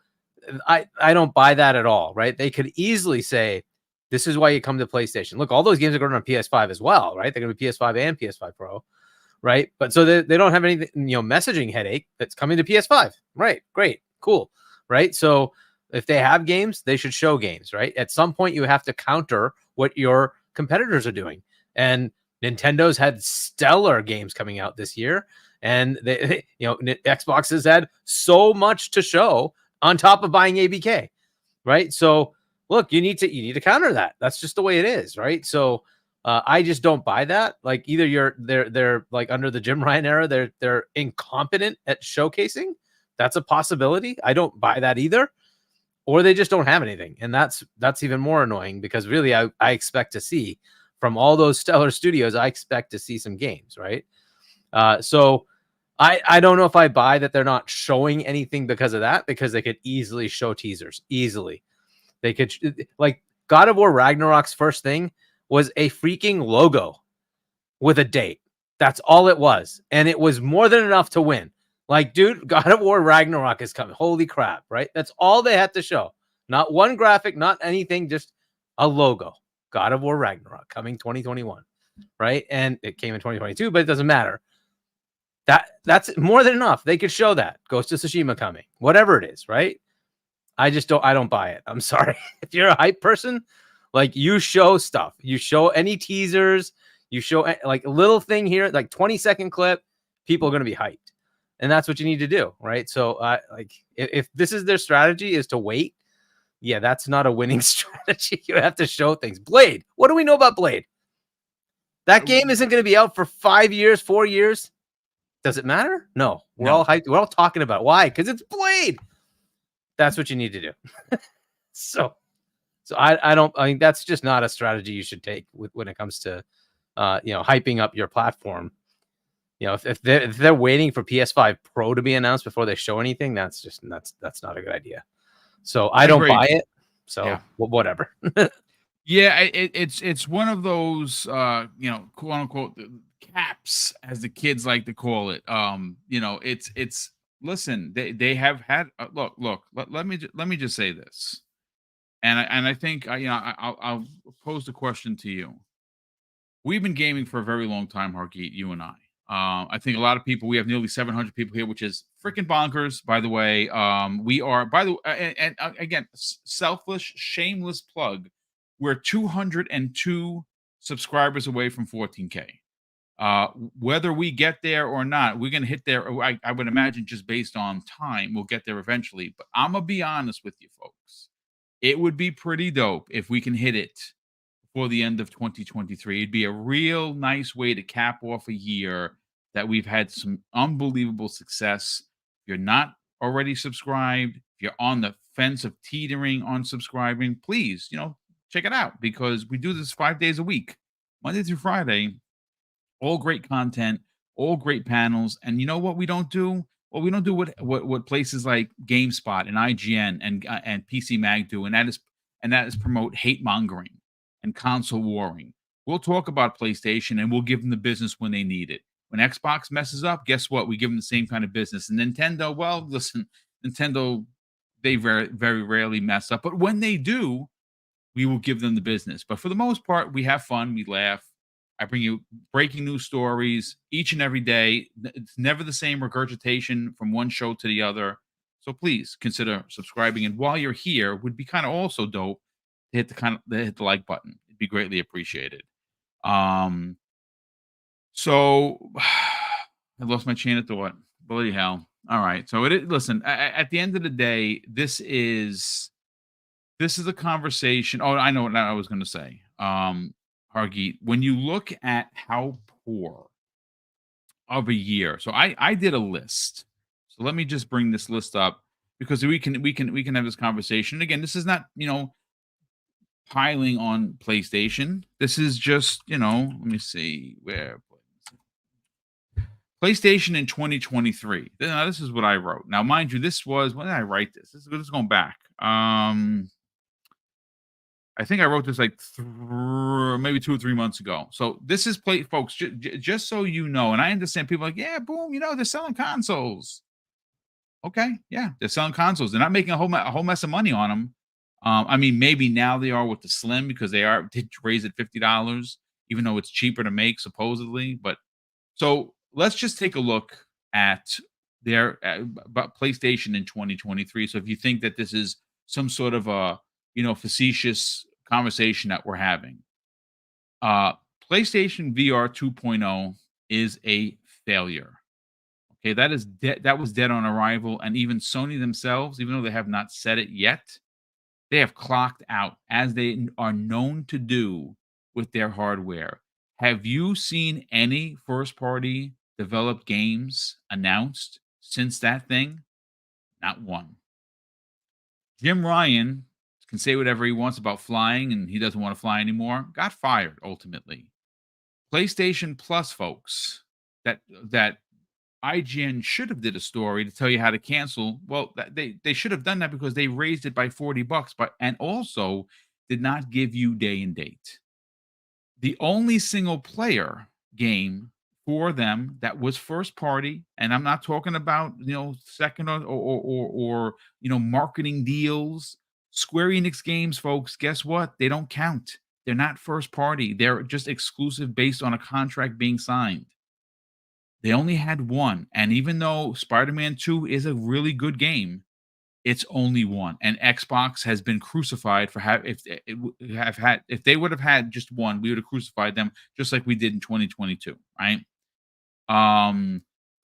I don't buy that at all, right? They could easily say, this is why you come to PlayStation. Look, all those games are going on PS5 as well, right? They're going to be PS5 and PS5 Pro, right? But so they don't have anything, messaging headache that's coming to PS5, right? Great, cool, right? So if they have games, they should show games, right? At some point, you have to counter what your competitors are doing. And Nintendo's had stellar games coming out this year, and they Xbox has had so much to show on top of buying ABK, right? So look, you need to counter that. That's just the way it is, right? So I just don't buy that. Like, either they're like under the Jim Ryan era, they're incompetent at showcasing. That's a possibility. I don't buy that either. Or they just don't have anything, and that's even more annoying, because really I expect to see from all those stellar studios, I expect to see some games, right? So I don't know if I buy that they're not showing anything because of that, because they could easily show teasers. Easily. They could, like, God of War Ragnarok's first thing was a freaking logo with a date. That's all it was. And it was more than enough to win. Like, dude, God of War Ragnarok is coming. Holy crap, right? That's all they had to show. Not one graphic, not anything, just a logo. God of War Ragnarok coming 2021, right? And it came in 2022, but it doesn't matter. That's more than enough. They could show that. Ghost of Tsushima coming. Whatever it is, right? I don't buy it. I'm sorry. If you're a hype person, like, you show stuff. You show any teasers, you show like a little thing here, like 20-second clip, people are going to be hyped. And that's what you need to do, right? So like, if this is their strategy, is to wait, yeah, that's not a winning strategy. You have to show things. Blade. What do we know about Blade? That game isn't going to be out for 5 years, 4 years. Does it matter? No. We're all hyped. We're all talking about it. Why? Because it's Blade. That's what you need to do. So I don't. I mean, that's just not a strategy you should take when it comes to hyping up your platform. If they're waiting for PS5 Pro to be announced before they show anything, that's not a good idea. So I don't buy it. So whatever. Yeah, it's one of those quote unquote caps, as the kids like to call it. It's listen, they have had look. Let me just say this, and I think I'll pose the question to you. We've been gaming for a very long time, Hargeet, you and I. I think a lot of people, we have nearly 700 people here, which is freaking bonkers, by the way. We are, by the way, and again, selfless, shameless plug. We're 202 subscribers away from 14K. Whether we get there or not, we're going to hit there. I would imagine, just based on time, we'll get there eventually. But I'm going to be honest with you, folks. It would be pretty dope if we can hit it before the end of 2023. It'd be a real nice way to cap off a year that we've had some unbelievable success. If you're not already subscribed, if you're on the fence of teetering on subscribing, please, check it out, because we do this 5 days a week, Monday through Friday. All great content, all great panels. And you know what we don't do? Well, we don't do what places like GameSpot and IGN and PC Mag do, and that is promote hate mongering and console warring. We'll talk about PlayStation, and we'll give them the business when they need it. When Xbox messes up, guess what? We give them the same kind of business. And Nintendo, well, listen, Nintendo, they very, very rarely mess up. But when they do, we will give them the business. But for the most part, we have fun. We laugh. I bring you breaking news stories each and every day. It's never the same regurgitation from one show to the other. So please consider subscribing. And while you're here, would be kind of also dope to hit hit the like button. It'd be greatly appreciated. So I lost my chain of thought. Bloody hell. All right. So listen, at the end of the day, this is a conversation. Oh, I know what I was going to say. Hargeet, when you look at how poor of a year, so I did a list. So let me just bring this list up. because we can have this conversation. Again, this is not, piling on PlayStation. This is just, let me see where PlayStation in 2023. Now, this is what I wrote. Now, mind you, this was, when did I write this? This is going back. I think I wrote this like maybe 2 or 3 months ago. So this is folks, just so you know, and I understand people are like, yeah, boom, they're selling consoles. Okay, yeah, they're selling consoles. They're not making a whole mess of money on them. I mean, maybe now they are with the Slim, because they did raise it $50, even though it's cheaper to make supposedly. But so let's just take a look at their about PlayStation in 2023. So if you think that this is some sort of a facetious conversation that we're having, PlayStation VR 2.0 is a failure. Okay, that is that was dead on arrival, and even Sony themselves, even though they have not said it yet, they have clocked out, as they are known to do with their hardware. Have you seen any first-party developed games announced since that thing? Not one. Jim Ryan can say whatever he wants about flying, and he doesn't want to fly anymore. Got fired ultimately. PlayStation Plus folks, that IGN should have did a story to tell you how to cancel. Well, they should have done that, because they raised it by $40, and also did not give you day and date. The only single player game for them that was first party, and I'm not talking about second or marketing deals. Square Enix games, folks, guess what? They don't count. They're not first party. They're just exclusive based on a contract being signed. They only had one, and even though Spider-Man 2 is a really good game, it's only one. And Xbox has been crucified for if they would have had just one, we would have crucified them just like we did in 2022, right?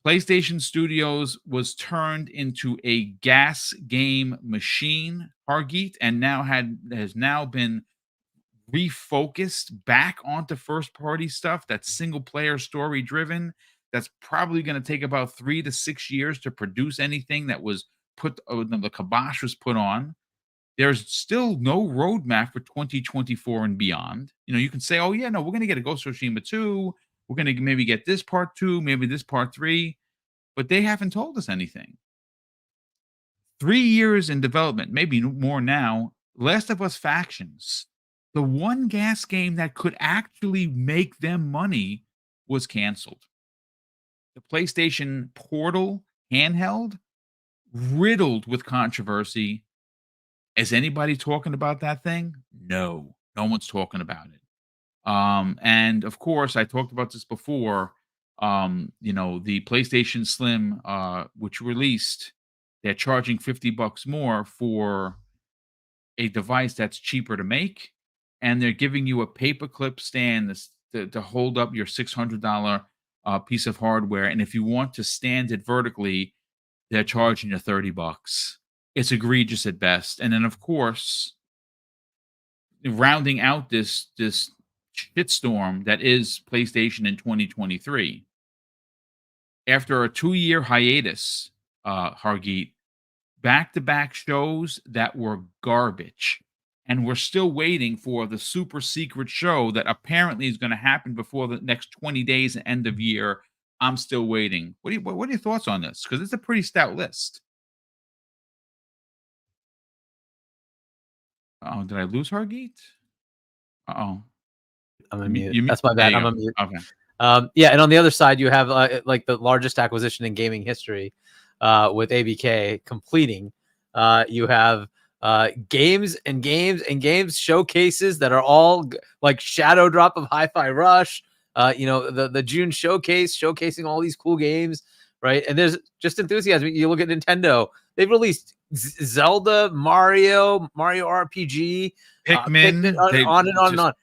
PlayStation Studios was turned into a gas game machine, Hargeet, and has now been refocused back onto first party stuff that's single player story driven. That's probably going to take about 3 to 6 years to produce anything that was the kibosh was put on. There's still no roadmap for 2024 and beyond. You can say, oh yeah, no, we're going to get a Ghost of Tsushima 2. We're going to maybe get this part 2, maybe this part 3, but they haven't told us anything. 3 years in development, maybe more now. Last of Us Factions, the one gas game that could actually make them money, was canceled. The PlayStation Portal handheld, riddled with controversy. Is anybody talking about that thing? No one's talking about it. And of course, I talked about this before. The PlayStation Slim, which released, they're charging $50 more for a device that's cheaper to make, and they're giving you a paperclip stand to hold up your $600 piece of hardware. And if you want to stand it vertically, they're charging you $30. It's egregious at best. And then, of course, rounding out this shitstorm that is PlayStation in 2023, after a 2-year hiatus, Hargeet, back-to-back shows that were garbage. And we're still waiting for the super secret show that apparently is going to happen before the next 20 days and end of year. I'm still waiting. What are your thoughts on this? Because it's a pretty stout list. Oh, did I lose Hargeet? I'm on mute. That's my bad. I'm on mute. Okay. Yeah, and on the other side, you have like the largest acquisition in gaming history, with ABK completing. You have games and games and games showcases that are all like Shadow Drop of Hi-Fi Rush. The June showcase showcasing all these cool games, right? And there's just enthusiasm. You look at Nintendo; they've released Zelda, Mario RPG, Pikmin, on and on and on.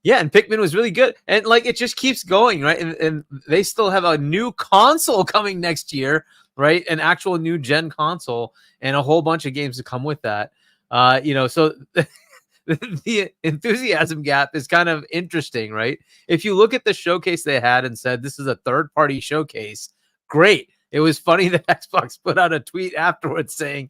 Yeah, and Pikmin was really good. And like it just keeps going, right? And they still have a new console coming next year, right? An actual new gen console and a whole bunch of games to come with that. So the enthusiasm gap is kind of interesting, right? If you look at the showcase they had and said this is a third-party showcase, great. It was funny that Xbox put out a tweet afterwards saying,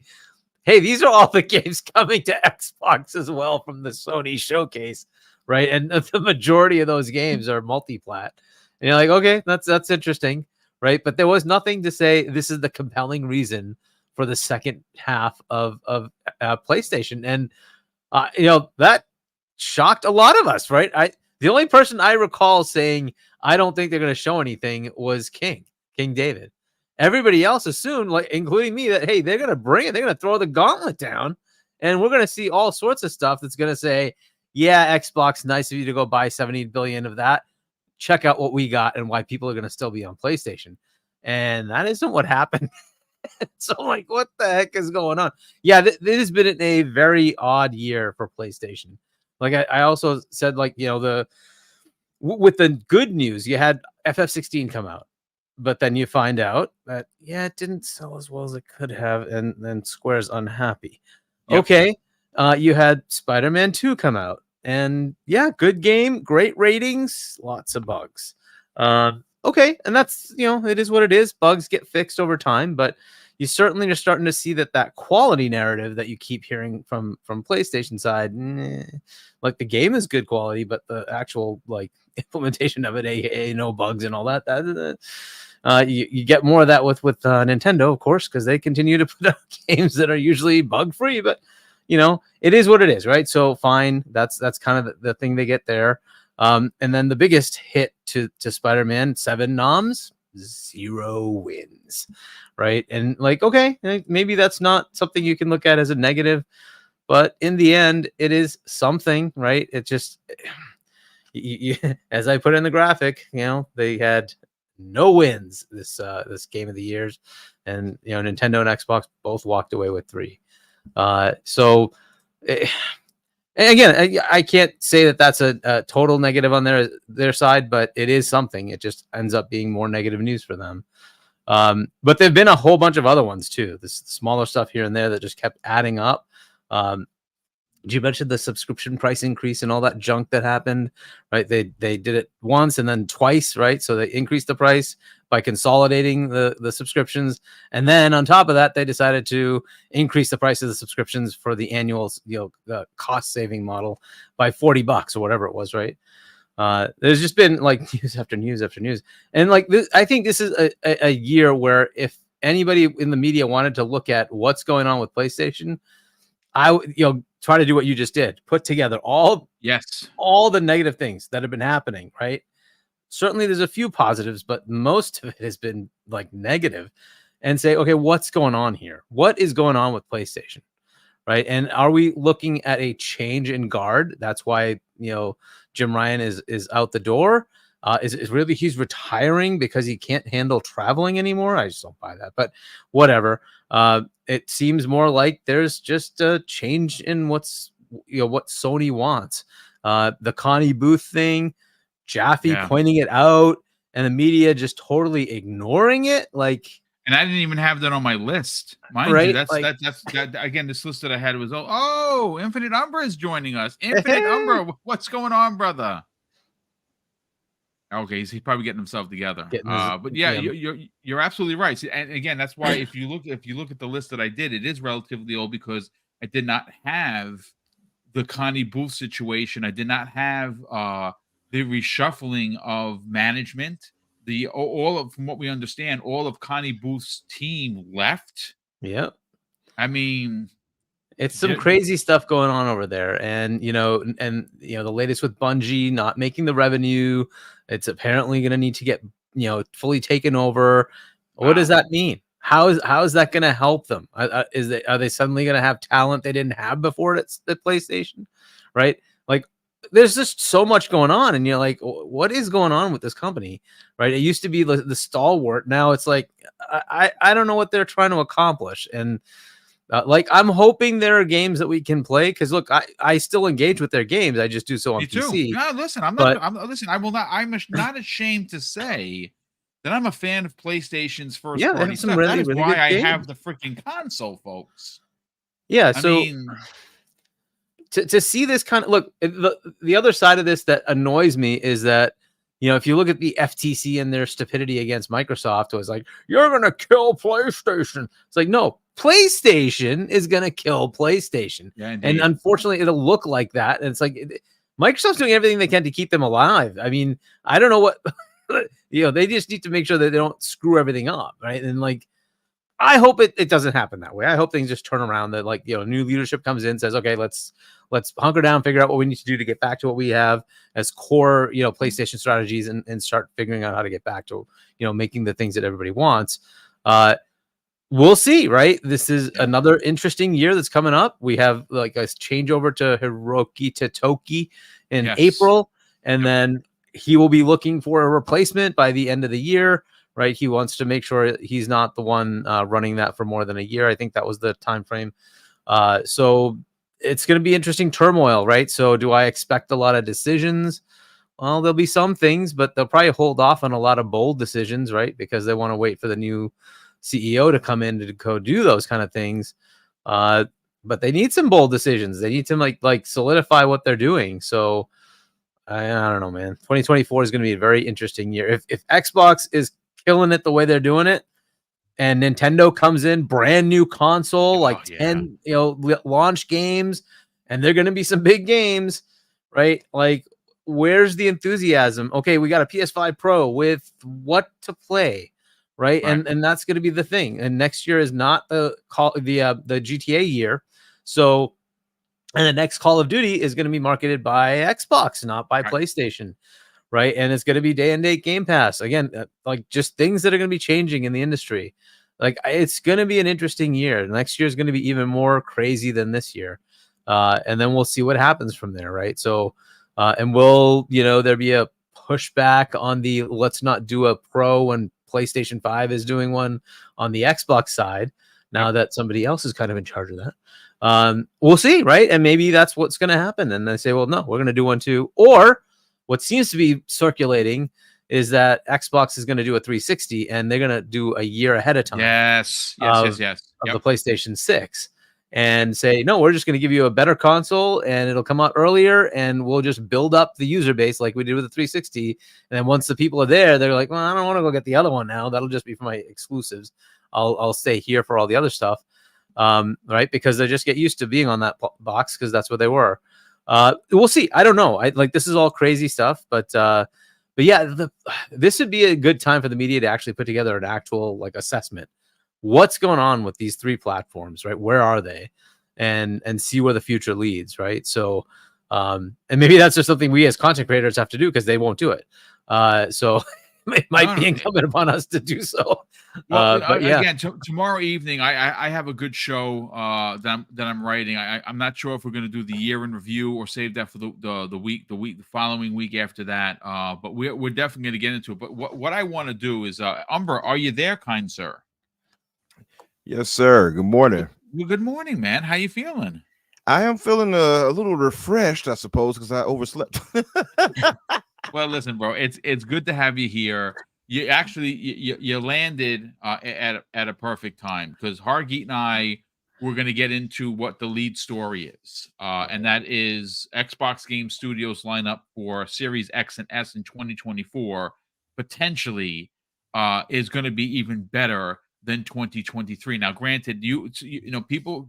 hey, these are all the games coming to Xbox as well from the Sony showcase, right? And the majority of those games are multi-plat. And you're like, okay, that's interesting, right? But there was nothing to say this is the compelling reason for the second half of PlayStation, and that shocked a lot of us, right? The only person I recall saying I don't think they're going to show anything was King David. Everybody else assumed, like including me, that hey, they're going to bring it, they're going to throw the gauntlet down, and we're going to see all sorts of stuff that's going to say, yeah, Xbox, nice of you to go buy 70 billion of that. Check out what we got and why people are going to still be on PlayStation. And that isn't what happened. So I'm like, what the heck is going on? Yeah, this has been a very odd year for PlayStation. Like I also said, like, with the good news, you had FF16 come out, but then you find out that, yeah, it didn't sell as well as it could have, and then Square's unhappy. Yep. Okay, you had Spider-Man 2 come out, and yeah, good game, great ratings, lots of bugs. Okay, and that's, it is what it is. Bugs get fixed over time, but you certainly are starting to see that quality narrative that you keep hearing from PlayStation side. Like the game is good quality, but the actual like implementation of it, no bugs and all that. You get more of that with Nintendo, of course, because they continue to put out games that are usually bug free. But it is what it is, right? So fine, that's kind of the thing they get there. And then the biggest hit to Spider-Man, 7 noms, 0 wins, right? And like, okay, maybe that's not something you can look at as a negative, but in the end, it is something, right? It just, as I put in the graphic, they had no wins this game of the years, and Nintendo and Xbox both walked away with 3. And again, I can't say that that's a total negative on their side, but it is something. It just ends up being more negative news for them. But there've been a whole bunch of other ones too. This smaller stuff here and there that just kept adding up. You mentioned the subscription price increase and all that junk that happened, right? They did it once and then twice, right? So they increased the price by consolidating the subscriptions, and then on top of that, they decided to increase the price of the subscriptions for the annual, the cost saving model by $40 or whatever it was, right? There's just been like news after news after news, and like this, I think this is a year where if anybody in the media wanted to look at what's going on with PlayStation, I would try to do what you just did, put together all the negative things that have been happening, right? Certainly there's a few positives, but most of it has been like negative, and say, okay, what's going on here? What is going on with PlayStation, right? And are we looking at a change in guard? That's why, Jim Ryan is out the door. Is it really he's retiring because he can't handle traveling anymore? I just don't buy that, but whatever. It seems more like there's just a change in what Sony wants. The Connie Booth thing, Jaffe pointing it out, and the media just totally ignoring it. Like, and I didn't even have that on my list, mind you. That's again. This list that I had was Infinite Umbra is joining us. Infinite Umbra, what's going on, brother? Okay, he's probably getting himself together. But yeah, you're absolutely right. And again, that's why if you look at the list that I did, it is relatively old because I did not have the Connie Booth situation. I did not have the reshuffling of management. From what we understand, all of Connie Booth's team left. Yep. I mean, it's some crazy stuff going on over there, and the latest with Bungie not making the revenue. It's apparently going to need to get fully taken over. Wow. What does that mean? How is that going to help them? Are they suddenly going to have talent they didn't have before at PlayStation, right? Like, there's just so much going on, and you're like, what is going on with this company, right? It used to be the stalwart. Now it's like, I don't know what they're trying to accomplish. And I'm hoping there are games that we can play, because look, I still engage with their games. I just do so on PC. No, listen, I'm not ashamed to say that I'm a fan of PlayStation's first party stuff. That is why I have the freaking console, folks. Yeah, to see this kind of look, the other side of this that annoys me is that, if you look at the FTC and their stupidity against Microsoft, it was like, you're going to kill PlayStation. It's like, no, PlayStation is going to kill PlayStation. Yeah, And indeed. unfortunately, it'll look like that. And it's like Microsoft's doing everything they can to keep them alive. I mean, I don't know what, they just need to make sure that they don't screw everything up. Right. And like, I hope it doesn't happen that way. I hope things just turn around, that like, new leadership comes in, says, okay, let's hunker down, figure out what we need to do to get back to what we have as core, PlayStation strategies, and start figuring out how to get back to, making the things that everybody wants. We'll see, right? This is another interesting year that's coming up. We have like a changeover to Hiroki Totoki in April, and then he will be looking for a replacement by the end of the year. Right, he wants to make sure he's not the one running that for more than a year. I think that was the time frame. So it's going to be interesting turmoil, right? So do I expect a lot of decisions? Well, there'll be some things, but they'll probably hold off on a lot of bold decisions, right? Because they want to wait for the new CEO to come in to go do those kind of things. But they need some bold decisions. They need to like solidify what they're doing. So I don't know, man. 2024 is going to be a very interesting year. If Xbox is killing it the way they're doing it, and Nintendo comes in, brand new console, 10 launch games, and they're going to be some big games, right? Like, where's the enthusiasm? Okay, we got a PS5 Pro with what to play, right? And that's going to be the thing. And next year is not the GTA year, so. And the next Call of Duty is going to be marketed by Xbox, not by PlayStation. Right. And it's going to be day and date Game Pass. Again, like just things that are going to be changing in the industry. Like, it's going to be an interesting year. Next year is going to be even more crazy than this year. And then we'll see what happens from there. Right. So, and will, there be a pushback on the let's not do a Pro when PlayStation 5 is doing one on the Xbox side, now that somebody else is kind of in charge of that. We'll see, right? And maybe that's what's going to happen. And they say, well, no, we're going to do one too. Or what seems to be circulating is that Xbox is going to do a 360, and they're going to do a year ahead of time. Yes. Of the PlayStation 6, and say, no, we're just going to give you a better console, and it'll come out earlier, and we'll just build up the user base like we did with the 360. And then once the people are there, they're like, well, I don't want to go get the other one now. That'll just be for my exclusives. I'll stay here for all the other stuff. Right, because they just get used to being on that box because that's what they were. We'll see. I don't know. This is all crazy stuff, but yeah, this would be a good time for the media to actually put together an actual assessment. What's going on with these three platforms, right? Where are they, and see where the future leads, right? So, and maybe that's just something we as content creators have to do because they won't do it. So it might be incumbent upon us to do so. Well, but yeah, again, tomorrow evening, I have a good show that I'm writing. I'm not sure if we're going to do the year in review or save that for the following week after that. But we're definitely going to get into it. But what I want to do is, Umber, are you there, kind sir? Yes, sir. Good morning. Well, good morning, man. How you feeling? I am feeling a little refreshed, I suppose, because I overslept. Well, listen, bro, it's good to have you here. You actually you landed at a perfect time, because Hargeet and I were going to get into what the lead story is, and that is Xbox Game Studios lineup for Series X and S in 2024 potentially is going to be even better than 2023. Now, granted, people,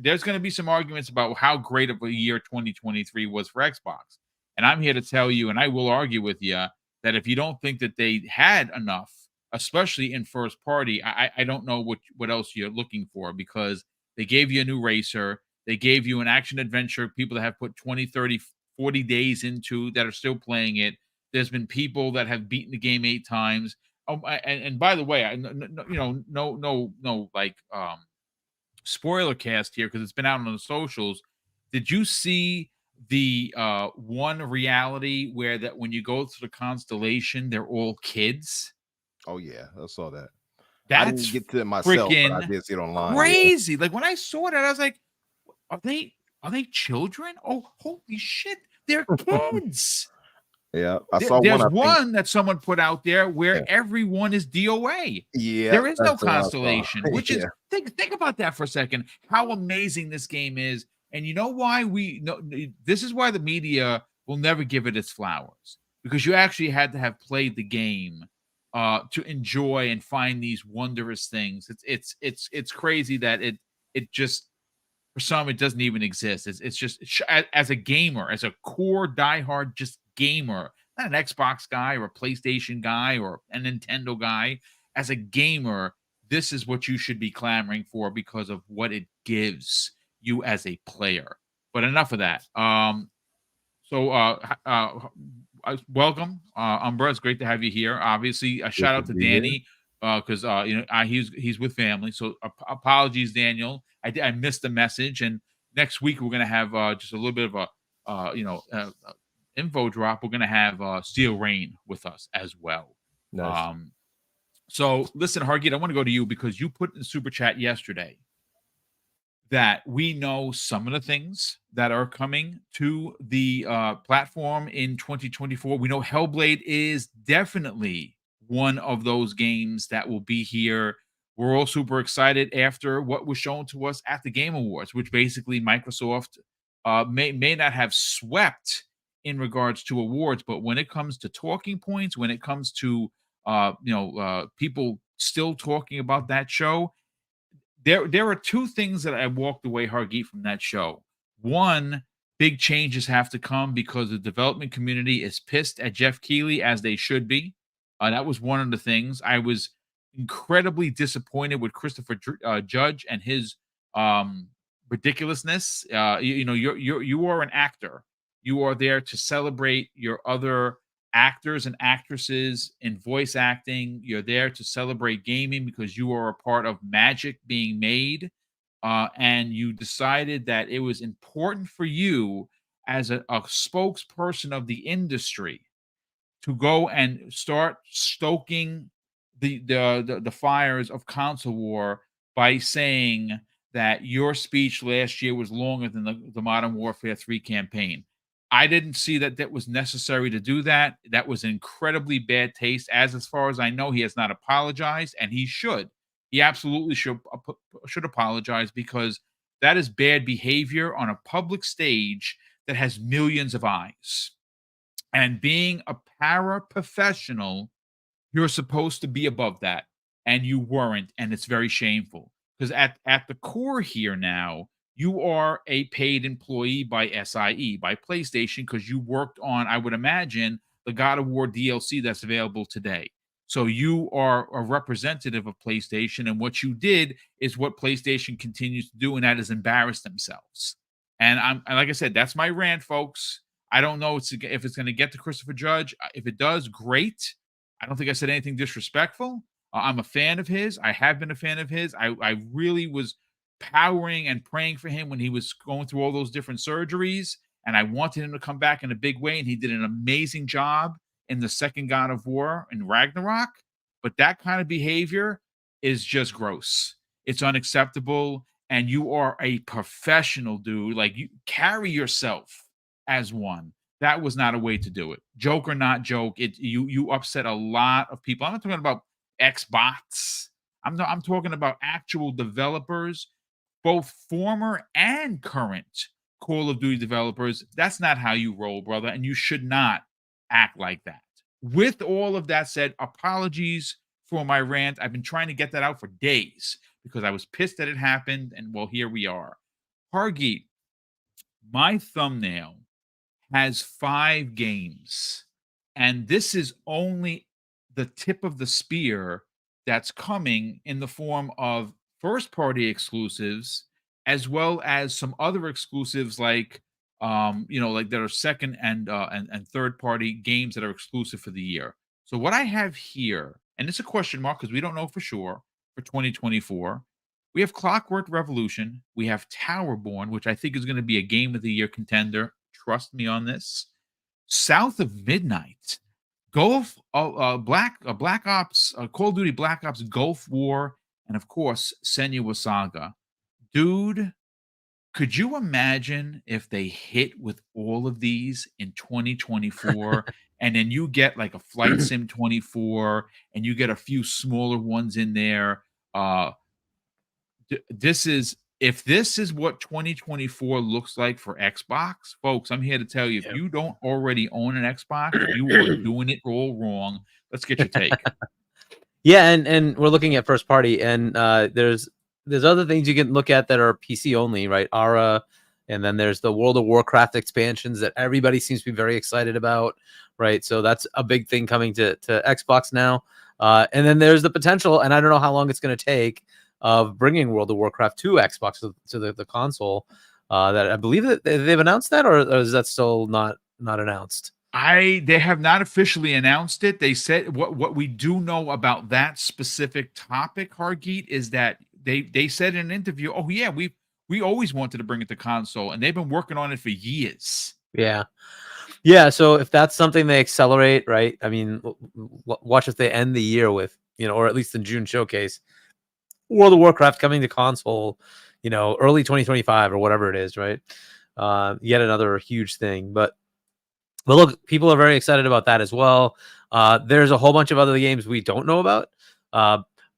there's going to be some arguments about how great of a year 2023 was for Xbox. And I'm here to tell you, and I will argue with you, that if you don't think that they had enough, especially in first party, I don't know what else you're looking for, because they gave you a new racer. They gave you an action adventure, people that have put 20, 30, 40 days into that are still playing it. There's been people that have beaten the game 8 times. Oh, and by the way, no spoiler cast here, because it's been out on the socials. Did you see the one reality where that when you go to the constellation, they're all kids? Oh yeah, I saw that. That's I didn't get to it myself, but I did see it online. Crazy. Yeah. Like, when I saw that, I was like, are they children? Oh, holy shit, they're kids. Yeah, There's one that someone put out there where everyone is DOA. Yeah, there is no constellation, which is think about that for a second. How amazing this game is, and you know why this is why the media will never give it its flowers, because you actually had to have played the game to enjoy and find these wondrous things. It's crazy that it just, for some, it doesn't even exist. It's just as a gamer, as a core diehard just gamer, not an Xbox guy or a PlayStation guy or a Nintendo guy. As a gamer, this is what you should be clamoring for because of what it gives you as a player. But enough of that. Welcome, Umbra. It's great to have you here. Obviously, a shout out to Danny because he's with family. So apologies, Daniel. I missed the message, and next week we're gonna have just a little bit of a info drop. We're gonna have Steel Rain with us as well. Nice. So listen, Hargeet, I want to go to you because you put in the super chat yesterday that we know some of the things that are coming to the platform in 2024. We know Hellblade is definitely one of those games that will be here. We're all super excited after what was shown to us at the Game Awards, which basically Microsoft may not have swept in regards to awards, but when it comes to talking points, when it comes to people still talking about that show, there are two things that I walked away, Hargeet, from that show. One, big changes have to come because the development community is pissed at Jeff Keighley, as they should be. That was one of the things. I was incredibly disappointed with Christopher Judge and his ridiculousness. You are an actor. You are there to celebrate your other actors and actresses in voice acting. You're there to celebrate gaming because you are a part of magic being made. And you decided that it was important for you as a spokesperson of the industry to go and start stoking the fires of console war by saying that your speech last year was longer than the Modern Warfare 3 campaign. I didn't see that was necessary to do that. That was incredibly bad taste. As far as I know, he has not apologized, and he should. He absolutely should apologize because that is bad behavior on a public stage that has millions of eyes. And being a paraprofessional, you're supposed to be above that, and you weren't, and it's very shameful. Because at the core here now, you are a paid employee by SIE, by PlayStation, because you worked on, I would imagine, the God of War DLC that's available today. So you are a representative of PlayStation, and what you did is what PlayStation continues to do, and that is embarrass themselves. And like I said, that's my rant, folks. I don't know if it's going to get to Christopher Judge. If it does, great. I don't think I said anything disrespectful. I'm a fan of his. I have been a fan of his. I really was powering and praying for him when he was going through all those different surgeries, and I wanted him to come back in a big way, and he did an amazing job in the second God of War in Ragnarok. But that kind of behavior is just gross. It's unacceptable, and you are a professional, dude. Like, you carry yourself as one. That was not a way to do it. Joke or not joke, you upset a lot of people. I'm not talking about Xbox. I'm talking about actual developers, both former and current Call of Duty developers. That's not how you roll, brother, and you should not act like that. With all of that said, apologies for my rant. I've been trying to get that out for days because I was pissed that it happened, and well, here we are. Hargeet, my thumbnail has 5 games, and this is only the tip of the spear that's coming in the form of first-party exclusives, as well as some other exclusives like like that are second and third-party games that are exclusive for the year. So what I have here, and it's a question mark because we don't know for sure for 2024. We have Clockwork Revolution. We have Towerborn, which I think is going to be a Game of the Year contender. Trust me on this. South of Midnight, Gulf, Black Ops, Call of Duty Black Ops, Gulf War, and of course Senua Saga. Dude, could you imagine if they hit with all of these in 2024, and then you get like a Flight Sim 24, and you get a few smaller ones in there? If this is what 2024 looks like for Xbox, folks, I'm here to tell you, if you don't already own an Xbox, you are doing it all wrong. Let's get your take. Yeah, and we're looking at first party, and there's other things you can look at that are PC only, right? Ara, and then there's the World of Warcraft expansions that everybody seems to be very excited about, right? So that's a big thing coming to Xbox now. And then there's the potential, and I don't know how long it's going to take, of bringing World of Warcraft to Xbox, to the console. That I believe that they've announced that, or is that still not announced? They have not officially announced it. They said what we do know about that specific topic, Hargeet, is that they said in an interview, "Oh yeah, we always wanted to bring it to console, and they've been working on it for years." Yeah. Yeah, so if that's something they accelerate, right? I mean, watch if they end the year with, or at least the June showcase, World of Warcraft coming to console, early 2025 or whatever it is, right? Yet another huge thing. But look, people are very excited about that as well. There's a whole bunch of other games we don't know about.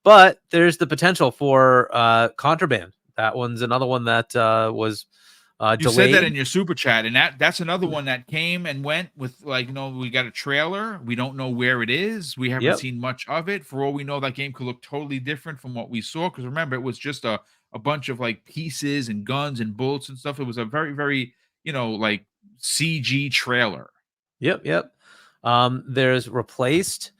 But there's the potential for Contraband. That one's another one that was You delayed. said that in your super chat, and that's another one that came and went with, like, we got a trailer. We don't know where it is. We haven't seen much of it. For all we know, that game could look totally different from what we saw. Because remember, it was just a bunch of like pieces and guns and bullets and stuff. It was a very, very, like CG trailer. Yep. There's Replaced.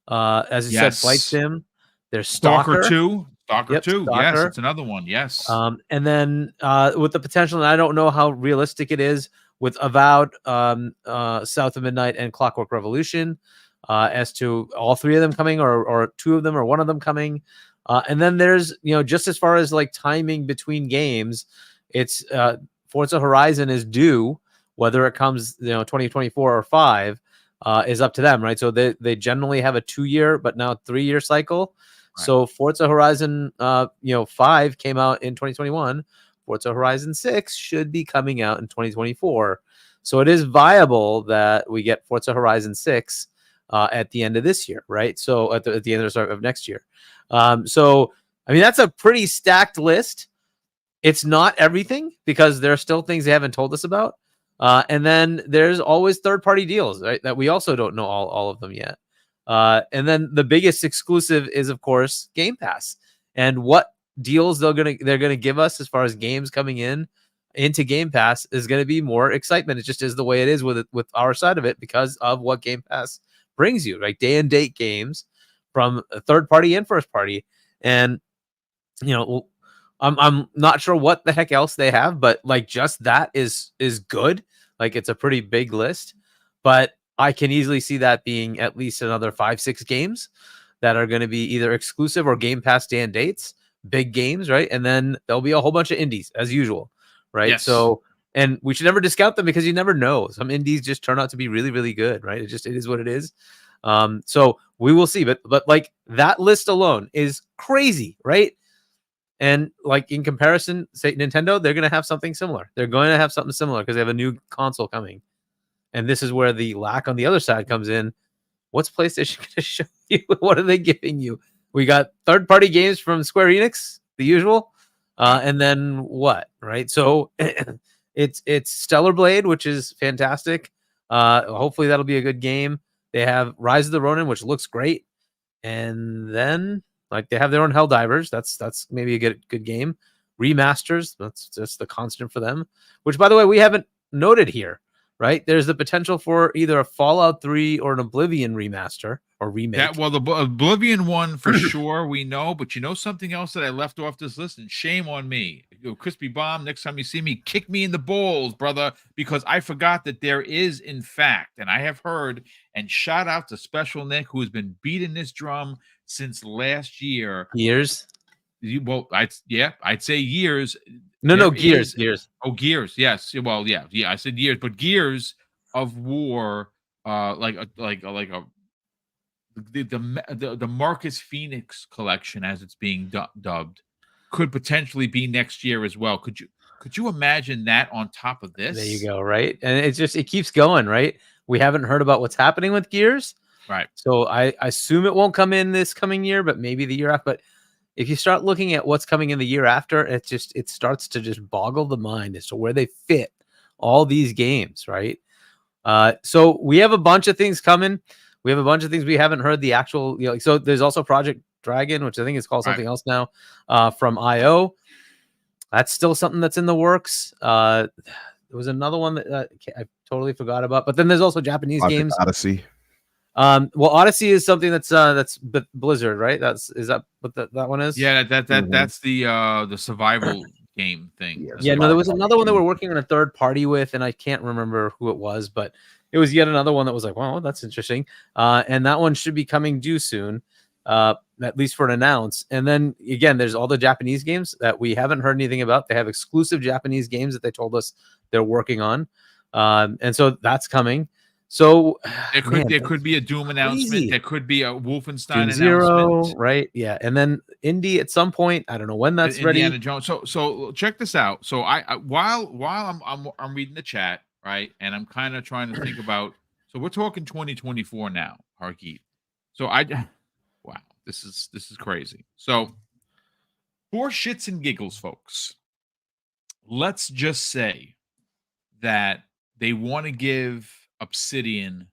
As you said, Flight Sim. There's Stalker 2. Stalker 2. Stalker. Yes, it's another one. Yes. And then with the potential, and I don't know how realistic it is, with Avowed, South of Midnight, and Clockwork Revolution, as to all three of them coming, or two of them, or one of them coming. And then there's, just as far as like timing between games, it's Forza Horizon is due. Whether it comes, 2024 or 5, is up to them, right? So they generally have a 2-year, but now 3-year cycle. Right. So Forza Horizon, 5 came out in 2021. Forza Horizon 6 should be coming out in 2024. So it is viable that we get Forza Horizon 6 at the end of this year, right? So at the end of next year. So I mean, that's a pretty stacked list. It's not everything, because there are still things they haven't told us about. And then there's always third-party deals, right? That we also don't know all of them yet. And then the biggest exclusive is, of course, Game Pass, and what deals they're gonna give us as far as games coming into Game Pass is going to be more excitement. It just is the way it is with our side of it, because of what Game Pass brings you, like day and date games from third party and first party. And I'm not sure what the heck else they have, but like just that is good. Like it's a pretty big list, but I can easily see that being at least another 5-6 games that are going to be either exclusive or Game Pass day and dates, big games, right? And then there'll be a whole bunch of indies as usual, right? Yes. So, and we should never discount them, because you never know. Some indies just turn out to be really, really good, right? It is what it is. So we will see, but like that list alone is crazy, right? And like in comparison, say Nintendo, they're going to have something similar. They're going to have something similar because they have a new console coming. And this is where the lack on the other side comes in. What's PlayStation going to show you? What are they giving you? We got third-party games from Square Enix, the usual. And then what, right? So it's Stellar Blade, which is fantastic. Hopefully that'll be a good game. They have Rise of the Ronin, which looks great. And then like they have their own Helldivers. That's maybe a good game. Remasters, that's just the constant for them. Which, by the way, we haven't noted here, right? There's the potential for either a Fallout 3 or an Oblivion remaster or remake. Well, the Oblivion one for sure we know, but something else that I left off this list, and shame on me. Crispy Bomb, next time you see me, kick me in the balls, brother, because I forgot that there is, in fact, and I have heard, and shout out to Special Nick, who has been beating this drum since last year. Years? I'd say years. No, Gears. Oh, Gears. Yes. Well, yeah. I said years, but Gears of War, the Marcus Phoenix collection, as it's being dubbed, could potentially be next year as well. Could you imagine that on top of this? There you go. Right. And it keeps going, right? We haven't heard about what's happening with Gears. Right. So I assume it won't come in this coming year, but maybe the year after. But if you start looking at what's coming in the year after, it starts to just boggle the mind as to where they fit all these games, right? So we have a bunch of things coming. We have a bunch of things we haven't heard the actual, so there's also Project Dragon, which I think is called something else now, from IO. That's still something that's in the works. There was another one that I totally forgot about, but then there's also Japanese Project games. Odyssey. Well, Odyssey is something that's Blizzard, right? Is that what that one is? Yeah, that's the survival game thing. Yeah, no, there was another one that we're working on a third party with, and I can't remember who it was, but it was yet another one that was like, wow, that's interesting. And that one should be coming due soon, at least for an announce. And then again, there's all the Japanese games that we haven't heard anything about. They have exclusive Japanese games that they told us they're working on, and so that's coming. So there could be a Doom announcement. There could be a Wolfenstein announcement. Zero, right? Yeah, and then Indie at some point. I don't know when that's ready. Indiana Jones. So check this out. So I while I'm reading the chat, right, and I'm kind of trying to think about. So we're talking 2024 now, Hargeet. So wow, this is crazy. So for shits and giggles, folks, let's just say that they want to give Obsidian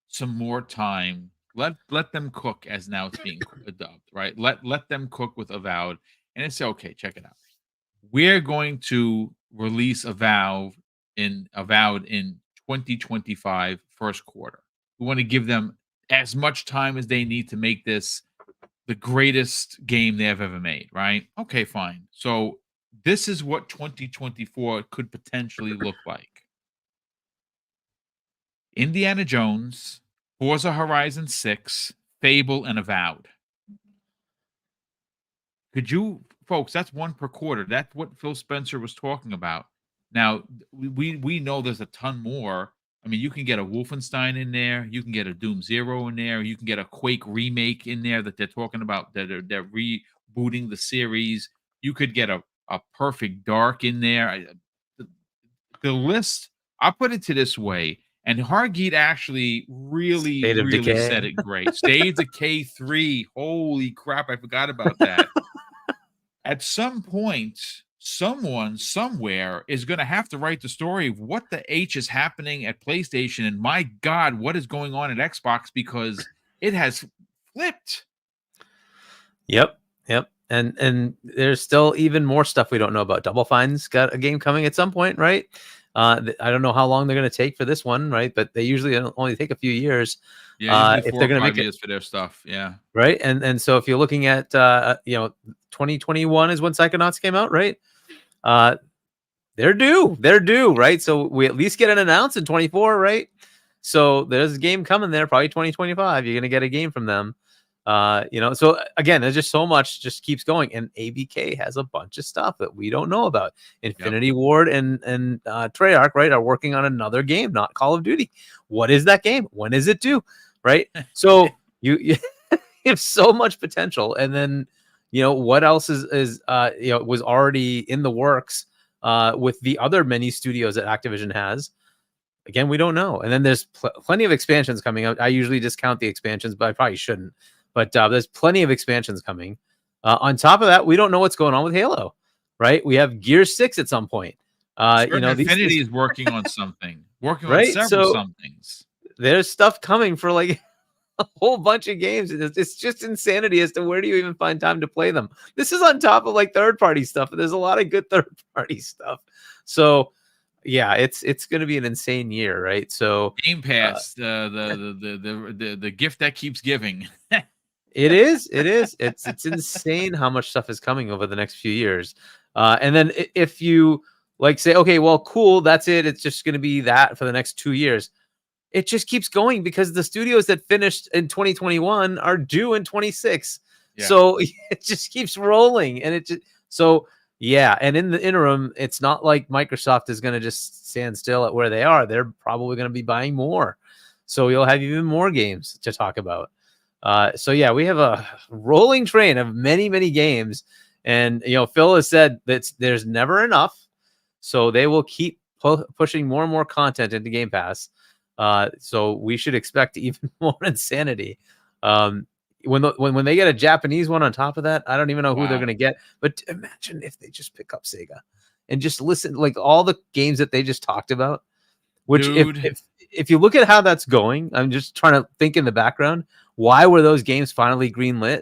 some more time. Let them cook, as now it's being dubbed, right? Let them cook with Avowed, and it's okay. Check it out. We're going to release Avowed in 2025 first quarter. We want to give them as much time as they need to make this the greatest game they have ever made, right? Okay, fine. So this is what 2024 could potentially look like. Indiana Jones, Forza Horizon 6, Fable, and Avowed. Could you, folks, that's one per quarter. That's what Phil Spencer was talking about. Now, we know there's a ton more. I mean, you can get a Wolfenstein in there. You can get a Doom Zero in there. You can get a Quake remake in there that they're talking about, that they're rebooting the series. You could get a Perfect Dark in there. The list, I'll put it to this way. And Hargeet actually really said it great. State of Decay 3. Holy crap, I forgot about that. At some point, someone somewhere is going to have to write the story of what the H is happening at PlayStation. And my God, what is going on at Xbox, because it has flipped. Yep. And there's still even more stuff we don't know about. Double Fine's got a game coming at some point, right? I don't know how long they're going to take for this one, right? But they usually only take a few years. Yeah, if they're going to make it for their stuff, yeah, right. And so if you're looking at 2021 is when Psychonauts came out, right? They're due, right? So we at least get an announce in 24, right? So there's a game coming there, probably 2025. You're going to get a game from them. So again, there's just so much just keeps going, and ABK has a bunch of stuff that we don't know about. Infinity Ward and Treyarch, right, are working on another game, not Call of Duty. What is that game? When is it due? Right? So you have so much potential, and then what else is was already in the works with the other many studios that Activision has. Again, we don't know. And then there's plenty of expansions coming out. I usually discount the expansions, but I probably shouldn't. But there's plenty of expansions coming. On top of that, we don't know what's going on with Halo, right? We have Gear 6 at some point. Infinity is working on something, working on several somethings. There's stuff coming for like a whole bunch of games. It's just insanity as to where do you even find time to play them. This is on top of like third-party stuff. And there's a lot of good third-party stuff. So yeah, it's going to be an insane year, right? So Game Pass, the gift that keeps giving. It is. It's insane how much stuff is coming over the next few years. And then if you like say, okay, well, cool, that's it. It's just going to be that for the next 2 years. It just keeps going because the studios that finished in 2021 are due in 26. Yeah. So it just keeps rolling, and yeah. And in the interim, it's not like Microsoft is going to just stand still at where they are. They're probably going to be buying more. So you'll have even more games to talk about. So yeah, we have a rolling train of many, many games, and Phil has said that there's never enough, so they will keep pushing more and more content into Game Pass. So we should expect even more insanity. When they get a Japanese one on top of that, I don't even know who they're going to get. But imagine if they just pick up Sega and just listen, like all the games that they just talked about. Which if you look at how that's going, I'm just trying to think in the background. Why were those games finally greenlit?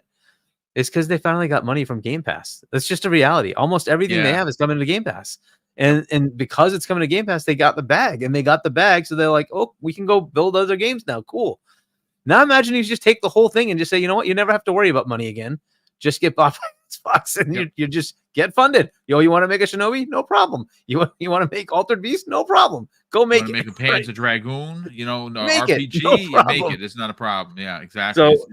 It's because they finally got money from Game Pass. That's just a reality. Almost everything they have is coming to Game Pass. And because it's coming to Game Pass, they got the bag. And they got the bag, so they're like, oh, we can go build other games now. Cool. Now imagine you just take the whole thing and just say, you know what? You never have to worry about money again. Just get bought by Xbox and you just get funded. You want to make a Shinobi? No problem. You want to make Altered Beast? No problem. Go make it. Make a Panzer Dragoon, no Make RPG, it. No make it. It's not a problem. Yeah, exactly. So,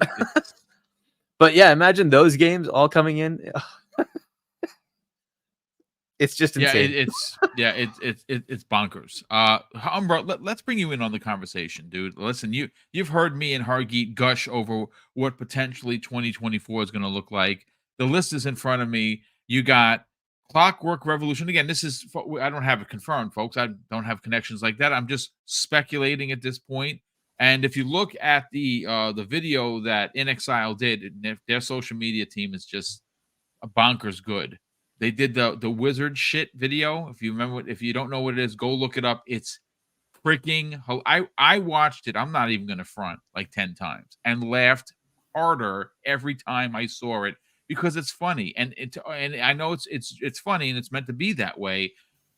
but yeah, imagine those games all coming in. It's just insane. It's bonkers. Umbra, let's bring you in on the conversation, dude. Listen, you've heard me and Hargeet gush over what potentially 2024 is going to look like. The list is in front of me. You got Clockwork Revolution. Again, I don't have it confirmed, folks. I don't have connections like that. I'm just speculating at this point. And if you look at the video that In Exile did, their social media team is just a bonkers good. They did the wizard shit video. If you don't know what it is, go look it up. It's freaking. I watched it. I'm not even gonna front, like 10 times, and laughed harder every time I saw it because it's funny and I know it's funny and it's meant to be that way.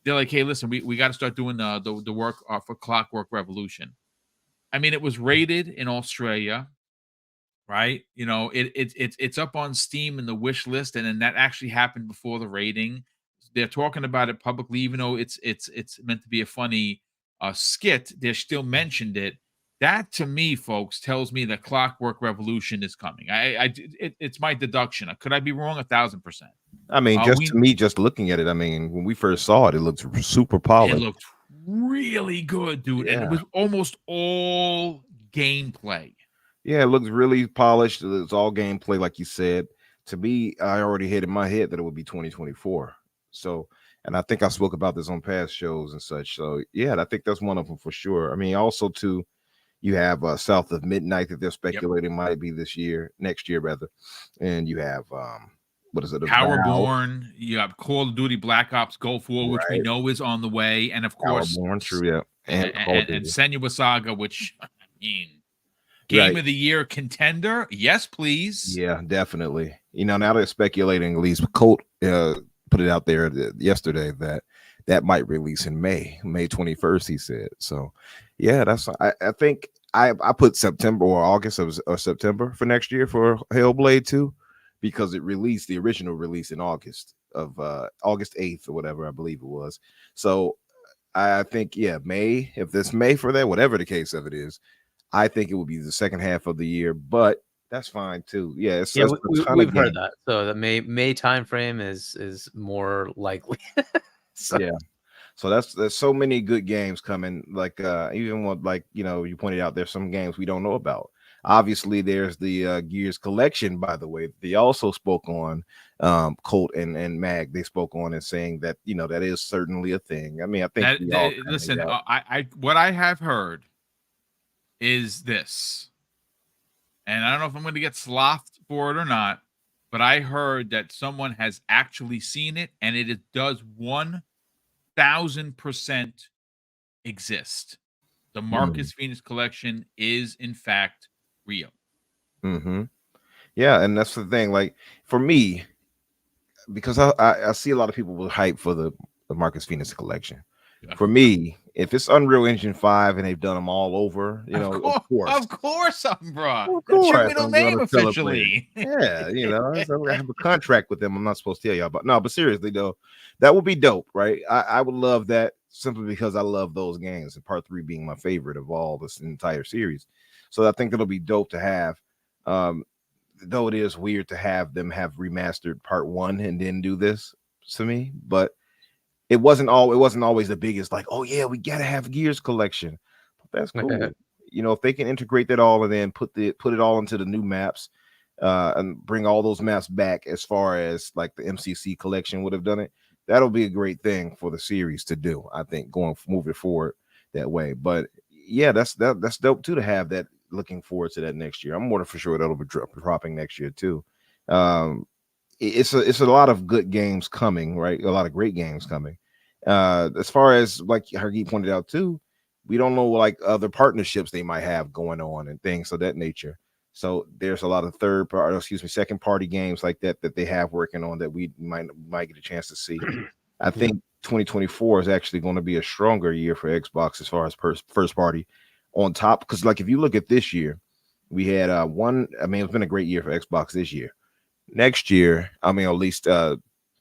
They're like, hey, listen, we got to start doing the work for Clockwork Revolution. I mean, it was rated in Australia. Right, it's up on Steam in the wish list, and then that actually happened before the rating. They're talking about it publicly, even though it's meant to be a funny skit. They still mentioned it. That to me, folks, tells me that Clockwork Revolution is coming. It's my deduction. Could I be wrong? 1,000%. I mean, just looking at it. I mean, when we first saw it, it looked super polished. It looked really good, dude, and it was almost all gameplay. Yeah, it looks really polished. It's all gameplay, like you said. To me, I already had in my head that it would be 2024. So, and I think I spoke about this on past shows and such. So, yeah, I think that's one of them for sure. I mean, also too, you have South of Midnight that they're speculating might be next year rather, and you have what is it? Powerborn. You have Call of Duty Black Ops Gulf War, which we know is on the way, and of course, Powerborn, true, yeah, and Senua Saga, which I mean. Game of the year contender? Yes, please. Yeah, definitely. Now they're speculating, at least Colt put it out there yesterday that might release in May 21st, he said. So, yeah, I think I put September or August or September for next year for Hellblade 2 because it released the original release in August 8th or whatever, I believe it was. So, I think, May, if this May for that, whatever the case of it is, I think it would be the second half of the year, but that's fine too. Yeah, we've heard that. So the May time frame is more likely. Yeah. So there's so many good games coming. Like even what you pointed out, there's some games we don't know about. Obviously, there's the Gears collection. By the way, they also spoke on Colt and Mag. They spoke on and saying that that is certainly a thing. I mean, I think listen. What I have heard is this, and I don't know if I'm going to get slothed for it or not, but I heard that someone has actually seen it, and it does 1,000% exist. The Marcus Phoenix collection is in fact real. Mm-hmm. Yeah, and that's the thing. Like for me, because I see a lot of people with hype for the Marcus Phoenix collection. Yeah. For me, if it's Unreal Engine 5 and they've done them all over, of course, bro. That's your middle name officially. Yeah, so I have a contract with them. I'm not supposed to tell y'all about. No, but seriously though, that would be dope, right? I would love that simply because I love those games, and Part 3 being my favorite of all this entire series. So I think it'll be dope to have. Though it is weird to have them have remastered Part 1 and then do this to me, but it wasn't always the biggest, like, oh yeah, we gotta have Gears collection. But that's cool. If they can integrate that all and then put it all into the new maps, and bring all those maps back as far as like the MCC collection would have done it, that'll be a great thing for the series to do. I think moving forward that way. But yeah, that's dope too to have that. Looking forward to that next year. I'm more than for sure that'll be dropping next year too. It's a lot of good games coming, right? A lot of great games coming. As far as like Hargeet pointed out too, We don't know like other partnerships they might have going on and things of that nature. So there's a lot of second party games like that they have working on that we might get a chance to see. I think 2024 is actually going to be a stronger year for Xbox as far as first party on top. Because like if you look at this year, we had it's been a great year for Xbox this year. Next year, at least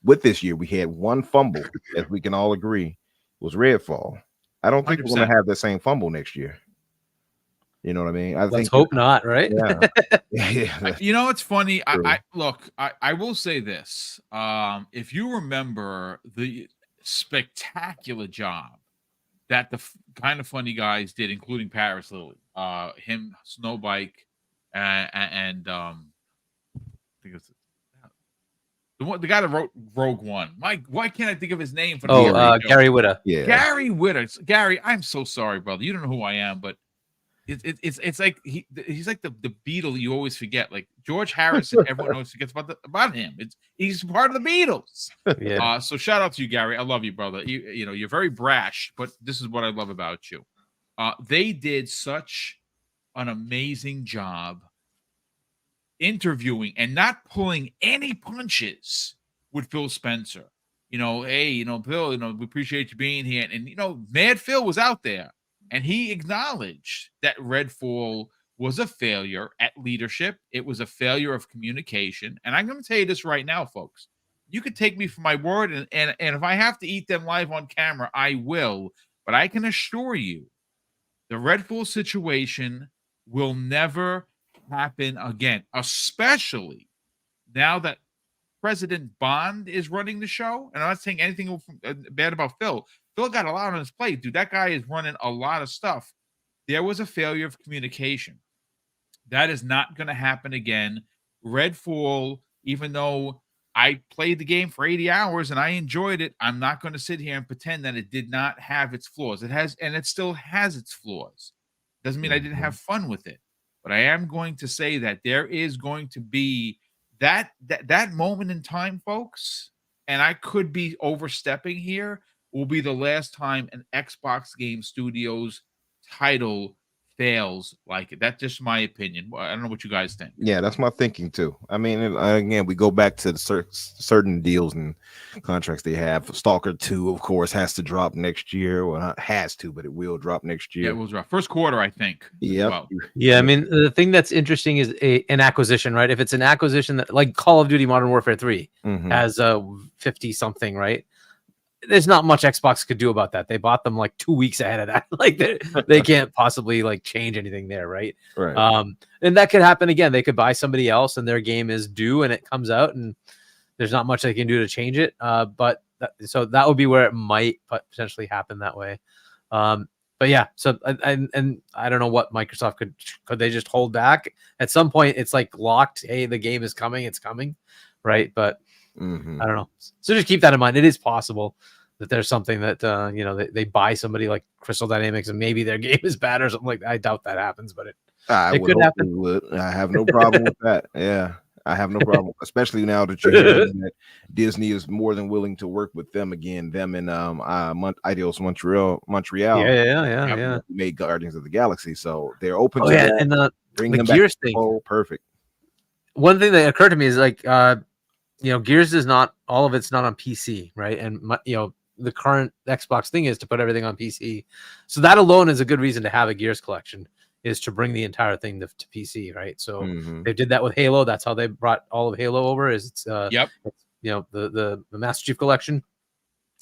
with this year, we had one fumble, as we can all agree, was Redfall. I don't think 100%. we're going to have the same fumble next year. You know what I mean? Let's hope not, right? Yeah. Yeah. You know, it's funny. I will say this. If you remember the spectacular job that the Kind of Funny guys did, including Paris Lily, him, Snowbike, and I think it's the guy that wrote Rogue One. Why can't I think of his name? For Gary Whitta. Yeah. Gary Whitta. Gary, I'm so sorry, brother. You don't know who I am, but it's like he's like the Beatle you always forget. Like George Harrison, everyone always forgets about him. He's part of the Beatles. Yeah. So shout out to you, Gary. I love you, brother. You know, you're very brash, but this is what I love about you. They did such an amazing job interviewing and not pulling any punches with Phil Spencer. You know, hey, you know, Phil, you know, we appreciate you being here. And you know, Mad Phil was out there. And he acknowledged that Redfall was a failure at leadership. It was a failure of communication. And I'm going to tell you this right now, folks. You could take me for my word, and if I have to eat them live on camera, I will. But I can assure you, the Redfall situation will never happen again, especially now that President Bond is running the show. And I'm not saying anything bad about Phil. Phil got a lot on his plate, dude. That guy is running a lot of stuff. There was a failure of communication. That is not going to happen again. Redfall, even though I played the game for 80 hours and I enjoyed it, I'm not going to sit here and pretend that it did not have its flaws. It has, and it still has its flaws. Doesn't mean I didn't have fun with it. But I am going to say that there is going to be that moment in time, folks, and I could be overstepping here, will be the last time an Xbox Game Studios title fails like it. That's just my opinion. I don't know what you guys think. Yeah, that's my thinking too. I mean, again, we go back to the certain deals and contracts they have. Stalker 2, of course, has to drop next year. Well, not has to, but it will drop next year. Yeah, it will drop first quarter, I think. Yeah. Well. Yeah, I mean, the thing that's interesting is an acquisition, right? If it's an acquisition that, like Call of Duty Modern Warfare 3 has 50 something, right? There's not much Xbox could do about that. They bought them like 2 weeks ahead of that. Like they can't possibly like change anything there, right? Right. And that could happen again. They could buy somebody else and their game is due and it comes out and there's not much they can do to change it. So that would be where it might potentially happen that way. But yeah, so and I don't know what Microsoft could they just hold back at some point? It's like locked. Hey, the game is coming. It's coming, right? But I don't know. So just keep that in mind. It is possible that there's something that they buy somebody like Crystal Dynamics and maybe their game is bad or something like that. I doubt that happens, but it could happen. I have no problem with that. Yeah, I have no problem, especially now that you're hearing that Disney is more than willing to work with them again. Them and Eidos Montreal. Yeah. Made Guardians of the Galaxy, so they're open to that. And bring the them Gears back. thing. Oh, perfect. One thing that occurred to me is like Gears is not all of it's not on PC, right? And the current Xbox thing is to put everything on PC. So that alone is a good reason to have a Gears collection, is to bring the entire thing to PC, right? So they did that with Halo. That's how they brought all of Halo over. Is it's the Master Chief collection.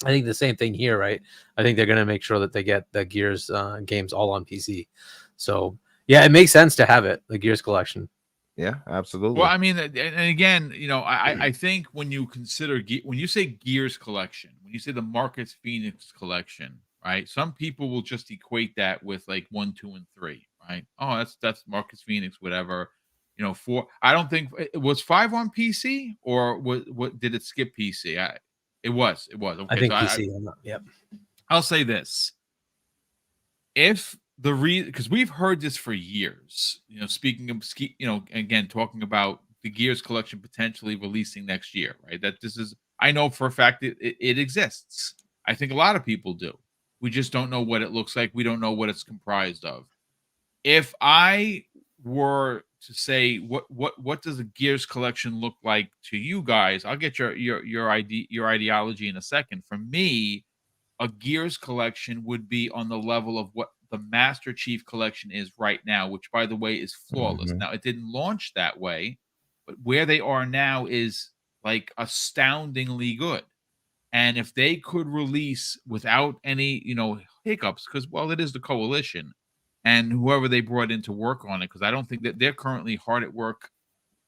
I think the same thing here, right? I think they're going to make sure that they get the Gears games all on PC. So yeah, it makes sense to have it, the Gears collection. Yeah, absolutely. Well, I mean, and again, I think when you consider when you say Gears collection, when you say the Marcus Phoenix collection, right? Some people will just equate that with like 1, 2, and 3, right? Oh, that's Marcus Phoenix, whatever. 4. I don't think it was 5 on PC, or what did it skip PC? It was. Okay, I think PC. Yep. I'll say this: if the because we've heard this for years, speaking of again talking about the Gears collection potentially releasing next year, right? That this is, I know for a fact it exists. I think a lot of people do. We just don't know what it looks like. We don't know what it's comprised of. If I were to say what does a Gears collection look like to you guys, I'll get your ideology in a second. For me, a Gears collection would be on the level of what the Master Chief collection is right now, which by the way is flawless. Mhm. Now it didn't launch that way, but where they are now is like astoundingly good. And if they could release without any, hiccups, because well, it is the coalition and whoever they brought in to work on it, because I don't think that they're currently hard at work,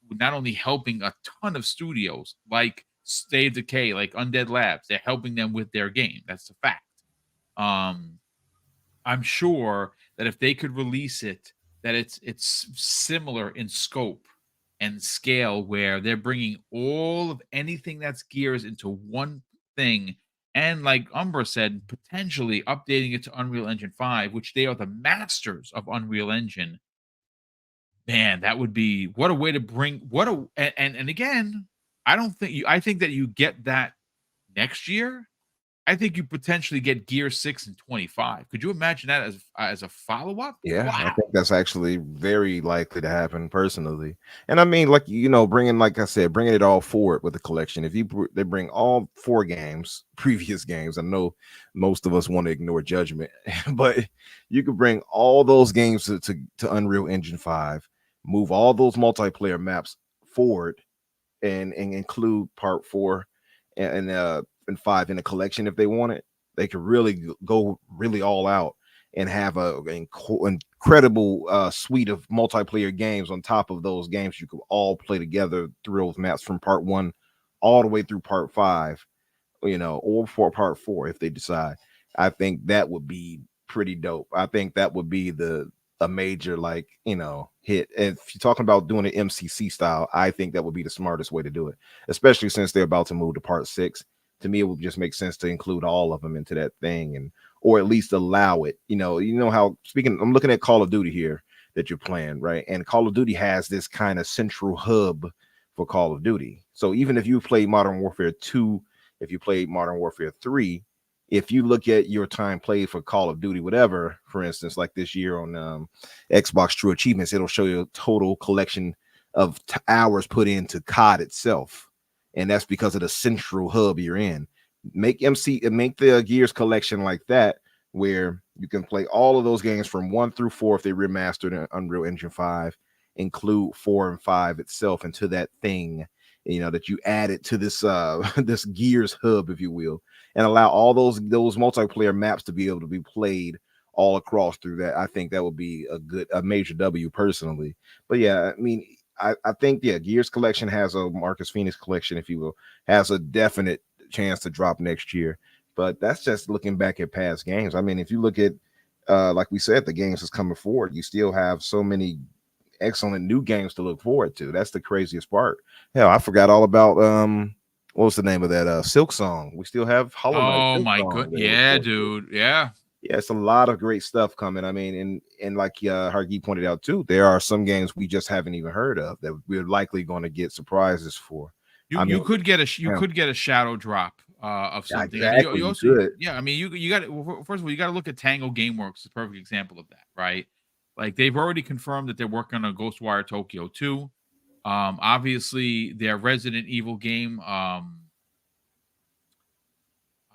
not only helping a ton of studios like Stave Decay, like Undead Labs, they're helping them with their game. That's a fact. Um, I'm sure that if they could release it, that it's similar in scope and scale, where they're bringing all of anything that's Gears into one thing, and like Umbra said, potentially updating it to Unreal Engine 5, which they are the masters of Unreal Engine. Man, that would be what a way to bring what a and again, I don't think you I think that you get that next year. I think you potentially get Gear 6 and 25. Could you imagine that as a follow-up? Yeah, I Wow. think that's actually very likely to happen personally. And I mean, like, bringing, like I said, bringing it all forward with the collection. If they bring all 4 games, previous games, I know most of us want to ignore Judgment, but you could bring all those games to Unreal Engine 5, move all those multiplayer maps forward, and include part 4 and 5 in a collection if they want it. They could really go really all out and have incredible suite of multiplayer games on top of those games you could all play together through those maps from part 1 all the way through part 5, or for part 4 if they decide. I think that would be pretty dope. I think that would be a major, like, hit. And if you're talking about doing an MCC style, I think that would be the smartest way to do it, especially since they're about to move to part 6. To me, it would just make sense to include all of them into that thing, and or at least allow it. How, speaking, I'm looking at Call of Duty here that you're playing, right? And Call of Duty has this kind of central hub for Call of Duty. So even if you play Modern Warfare 2, if you play Modern Warfare 3, if you look at your time played for Call of Duty, whatever, for instance, like this year on Xbox True Achievements, it'll show you a total collection of hours put into COD itself. And that's because of the central hub you're in. Make the Gears collection like that, where you can play all of those games from 1 through 4 if they remastered in Unreal Engine 5, include 4 and 5 itself into that thing, that you added to this this Gears hub, if you will, and allow all those multiplayer maps to be able to be played all across through that. I think that would be a major W personally. But yeah, I mean, I think, yeah, Gears collection has a Marcus Phoenix collection, if you will, has a definite chance to drop next year. But that's just looking back at past games. I mean, if you look at, like we said, the games that's coming forward, you still have so many excellent new games to look forward to. That's the craziest part. Hell, I forgot all about what was the name of that Silk Song? We still have Hollow Knight. Oh Silk my Song good. there to look Yeah, forward to. dude. Yeah. Yeah, it's a lot of great stuff coming. I mean, and like Hargi pointed out too, there are some games we just haven't even heard of that we're likely going to get surprises for. You I mean, you could get a yeah, shadow drop of something. I mean, exactly. you You also could. yeah. I mean, you got to, first of all, you got to look at Tango GameWorks, is a perfect example of that, right? Like they've already confirmed that they're working on Ghostwire Tokyo 2. Obviously their Resident Evil game.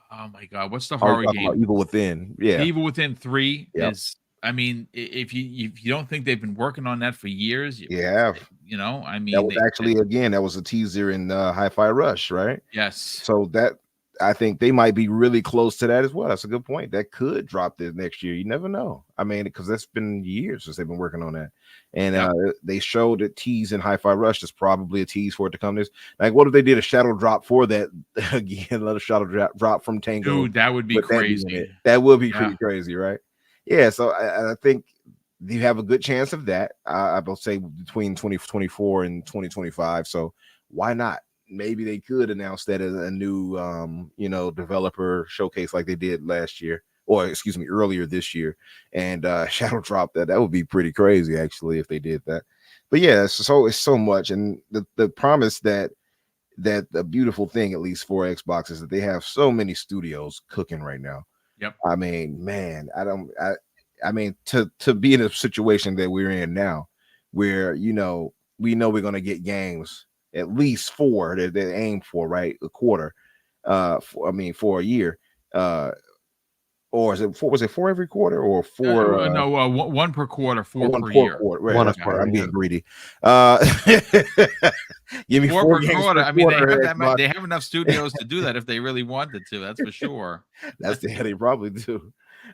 Oh my God, what's the Are you horror talking about game? Evil Within? Yeah. Evil Within 3 Yep. is. I mean, if you don't think they've been working on that for years, Yeah. I That mean, was actually, again, that was a teaser in Hi-Fi Rush, right? yes, So that, I think they might be really close to that as well. That's a good point. That could drop this next year. You never know. I mean, because that's been years since they've been working on that. And yep. they showed a tease in Hi-Fi Rush. There's probably a tease for it to come this. Like, what if they did a shadow drop for that again? Another shadow drop from Tango Dude, that would be with that being crazy. it. That would be Yeah. pretty crazy, right? Yeah. So I think you have a good chance of that. I will say between 2024 and 2025. So why not? Maybe they could announce that as a new developer showcase like they did last year, or excuse me, earlier this year, and shadow drop that would be pretty crazy actually if they did that. But yeah, it's so much, and the promise that the beautiful thing, at least for Xbox, is that they have so many studios cooking right now. Yep. I mean, man, I mean, to be in a situation that we're in now, where we know we're gonna get games at least 4 that they aim for, right? A quarter, for a year, or is it 4? Was it 4 every quarter or 4? No, one per quarter, 4 One per poor year. quarter. Right, One a that's right. quarter, I'm being yeah. greedy. Give me 4 4 per games quarter. per I mean, they have quarter, that. Xbox. They have enough studios to do that if they really wanted to. That's for sure. That's the they probably do.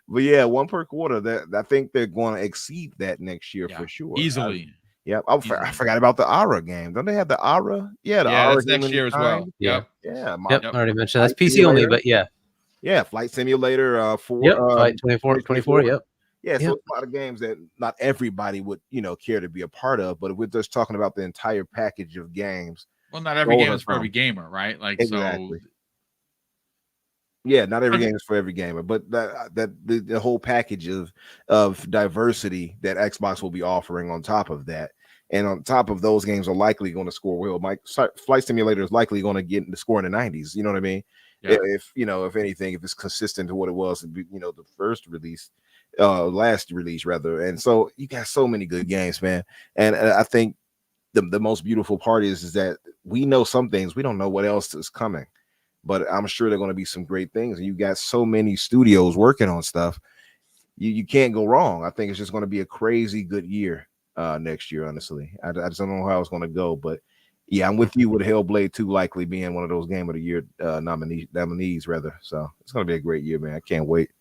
But yeah, 1 per quarter. That I think they're going to exceed that next year Yeah, for sure. easily. Yeah, I Easily. forgot about the Aura game. Don't they have the Aura? Yeah, the Yeah, Aura that's next year as well. Humankind. Yeah. Yep. Yeah, Yep. Yep. I already mentioned that's Flight PC only, Simulator. but yeah. Yeah, Flight Simulator Yep. for Flight 24. 2024. Yep. Yeah, so Yep. it's a lot of games that not everybody would, care to be a part of. But if we're just talking about the entire package of games, Well, not every those game are is for every some. gamer, right? Like, so Exactly. Yeah, not every okay. game is for every gamer, but the whole package of diversity that Xbox will be offering on top of that, and on top of those games are likely going to score well. Flight Simulator is likely going to get the score in the 90s. You know what I mean? Yeah. If anything, if it's consistent to what it was, the first release, last release rather. And so you got so many good games, man. And I think the most beautiful part is that we know some things, we don't know what else is coming. But I'm sure there are going to be some great things. And you got so many studios working on stuff. You can't go wrong. I think it's just going to be a crazy good year next year, honestly. I just don't know how it's going to go. But yeah, I'm with you with Hellblade 2 likely being one of those Game of the Year nominees, rather. So it's going to be a great year, man. I can't wait.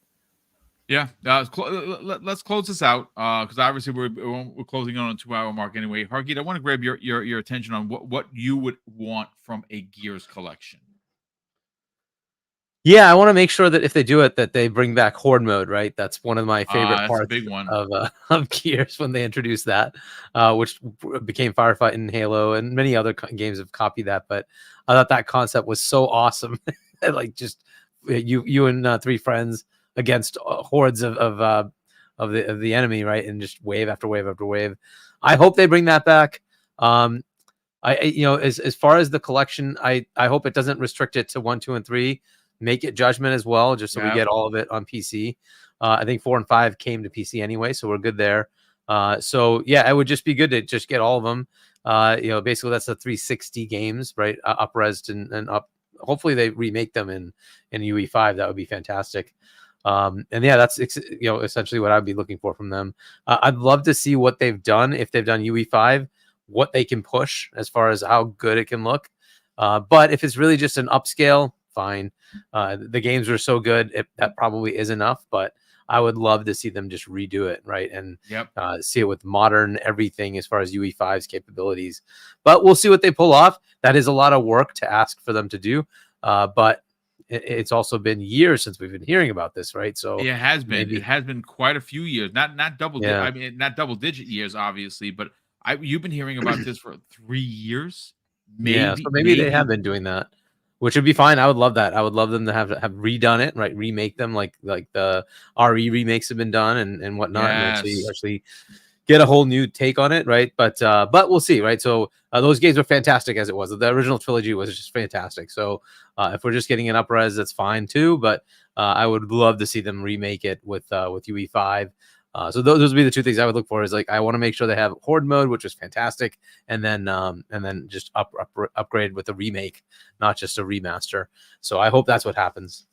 Yeah, let's close this out because obviously we're closing on a 2-hour mark anyway. Hargeet, I want to grab your attention on what you would want from a Gears collection. Yeah, I want to make sure that if they do it, that they bring back Horde mode. Right, that's one of my favorite That's a parts big one. of Gears when they introduced that, which became Firefight in Halo, and many other games have copied that. But I thought that concept was so awesome. Like just you and 3 friends against hordes of the enemy, right, and just wave after wave after wave. I hope they bring that back. As far as the collection, I hope it doesn't restrict it to 1, 2, and 3. Make it Judgment as well, just so we get all of it on PC. I think 4 and 5 came to PC anyway, so we're good there. So yeah, it would just be good to just get all of them. Basically that's the 360 games, right? Up-resed and up. Hopefully they remake them in UE5. That would be fantastic. And yeah, that's essentially what I'd be looking for from them. I'd love to see what they've done, if they've done UE5, what they can push as far as how good it can look. But if it's really just an upscale, fine. The games were so good, that probably is enough, but I would love to see them just redo it, right? And see it with modern everything as far as UE5's capabilities. But we'll see what they pull off. That is a lot of work to ask for them to do. But it's also been years since we've been hearing about this, right? So it has been. maybe, It has been quite a few years. Not double. Yeah. I mean, not double-digit years, obviously, but you've been hearing about this for 3 years. yeah, so maybe they have been doing that, which would be fine. I would love that. I would love them to have redone it, right? Remake them like the RE remakes have been done and whatnot, and actually get a whole new take on it, right? But we'll see, right? So those games were fantastic as it was. The original trilogy was just fantastic. So if we're just getting an up-res, that's fine too. But I would love to see them remake it with UE5. So those would be the 2 things I would look for. Is like I want to make sure they have Horde mode, which is fantastic, and then just upgrade with a remake, not just a remaster. So I hope that's what happens.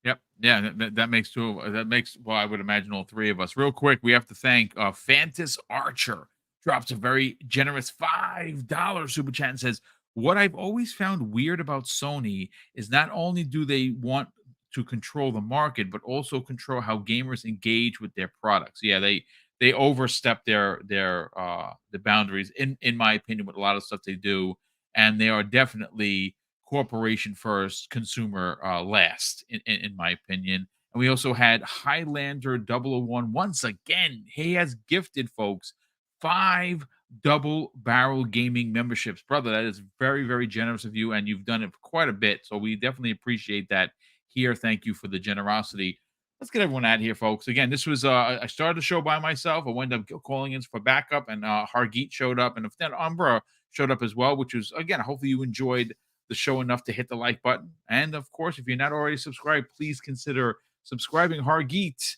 Yep. Yeah, that makes 2. That makes, well, I would imagine all 3 of us. Real quick, we have to thank Fantas Archer. Drops a very generous $5 super chat and says, "What I've always found weird about Sony is not only do they want to control the market, but also control how gamers engage with their products." Yeah, they overstep the boundaries in my opinion with a lot of stuff they do, and they are definitely corporation first, consumer last, in my opinion. And we also had Highlander 001 once again. He has gifted folks 5 double barrel gaming memberships. Brother, that is very, very generous of you, and you've done it for quite a bit. So we definitely appreciate that here. Thank you for the generosity. Let's get everyone out of here, folks. Again, this was I started the show by myself. I wound up calling in for backup, and Hargeet showed up, and if that Umbra showed up as well, which was, again, hopefully you enjoyed the show enough to hit the like button. And of course, if you're not already subscribed, please consider subscribing Hargeet.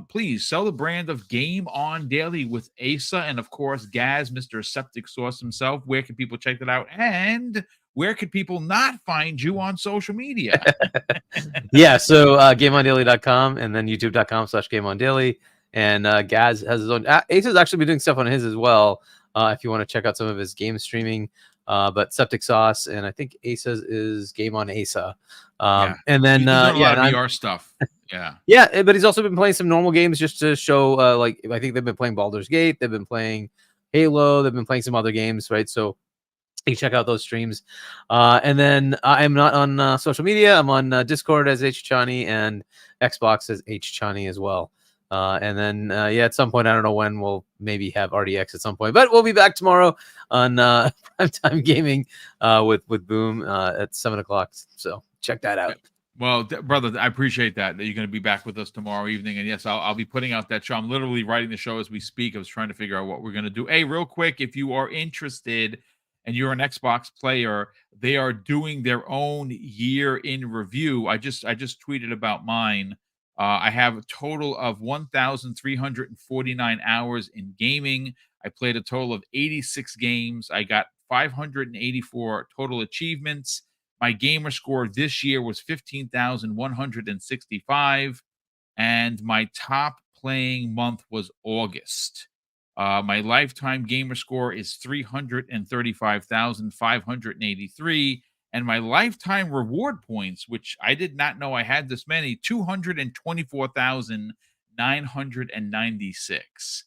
Please sell the brand of Game On Daily with Asa and, of course, Gaz, Mr. Septic Sauce himself. Where can people check that out? And where could people not find you on social media? Yeah, so GameOnDaily.com and then YouTube.com/GameOnDaily. And Gaz has his own. Asa's actually been doing stuff on his as well. If you want to check out some of his game streaming. But Septic Sauce and I think Asa's is Game On Asa. And then he's done a lot of VR stuff. Yeah, but he's also been playing some normal games just to show. Like I think they've been playing Baldur's Gate, they've been playing Halo, they've been playing some other games, right? So you can check out those streams. And then I'm not on social media. I'm on Discord as HChani and Xbox as HChani as well. And then at some point, I don't know when, we'll maybe have RDX at some point, but we'll be back tomorrow on Primetime Gaming with Boom at 7:00. So check that out. Well, brother, I appreciate that you're going to be back with us tomorrow evening. And yes, I'll be putting out that show. I'm literally writing the show as we speak. I was trying to figure out what we're going to do. Hey, real quick, if you are interested and you're an Xbox player, they are doing their own year in review. I just tweeted about mine. I have a total of 1,349 hours in gaming. I played a total of 86 games. I got 584 total achievements. My gamer score this year was 15,165, and my top playing month was August. My lifetime gamer score is 335,583, and my lifetime reward points, which I did not know I had this many, 224,996,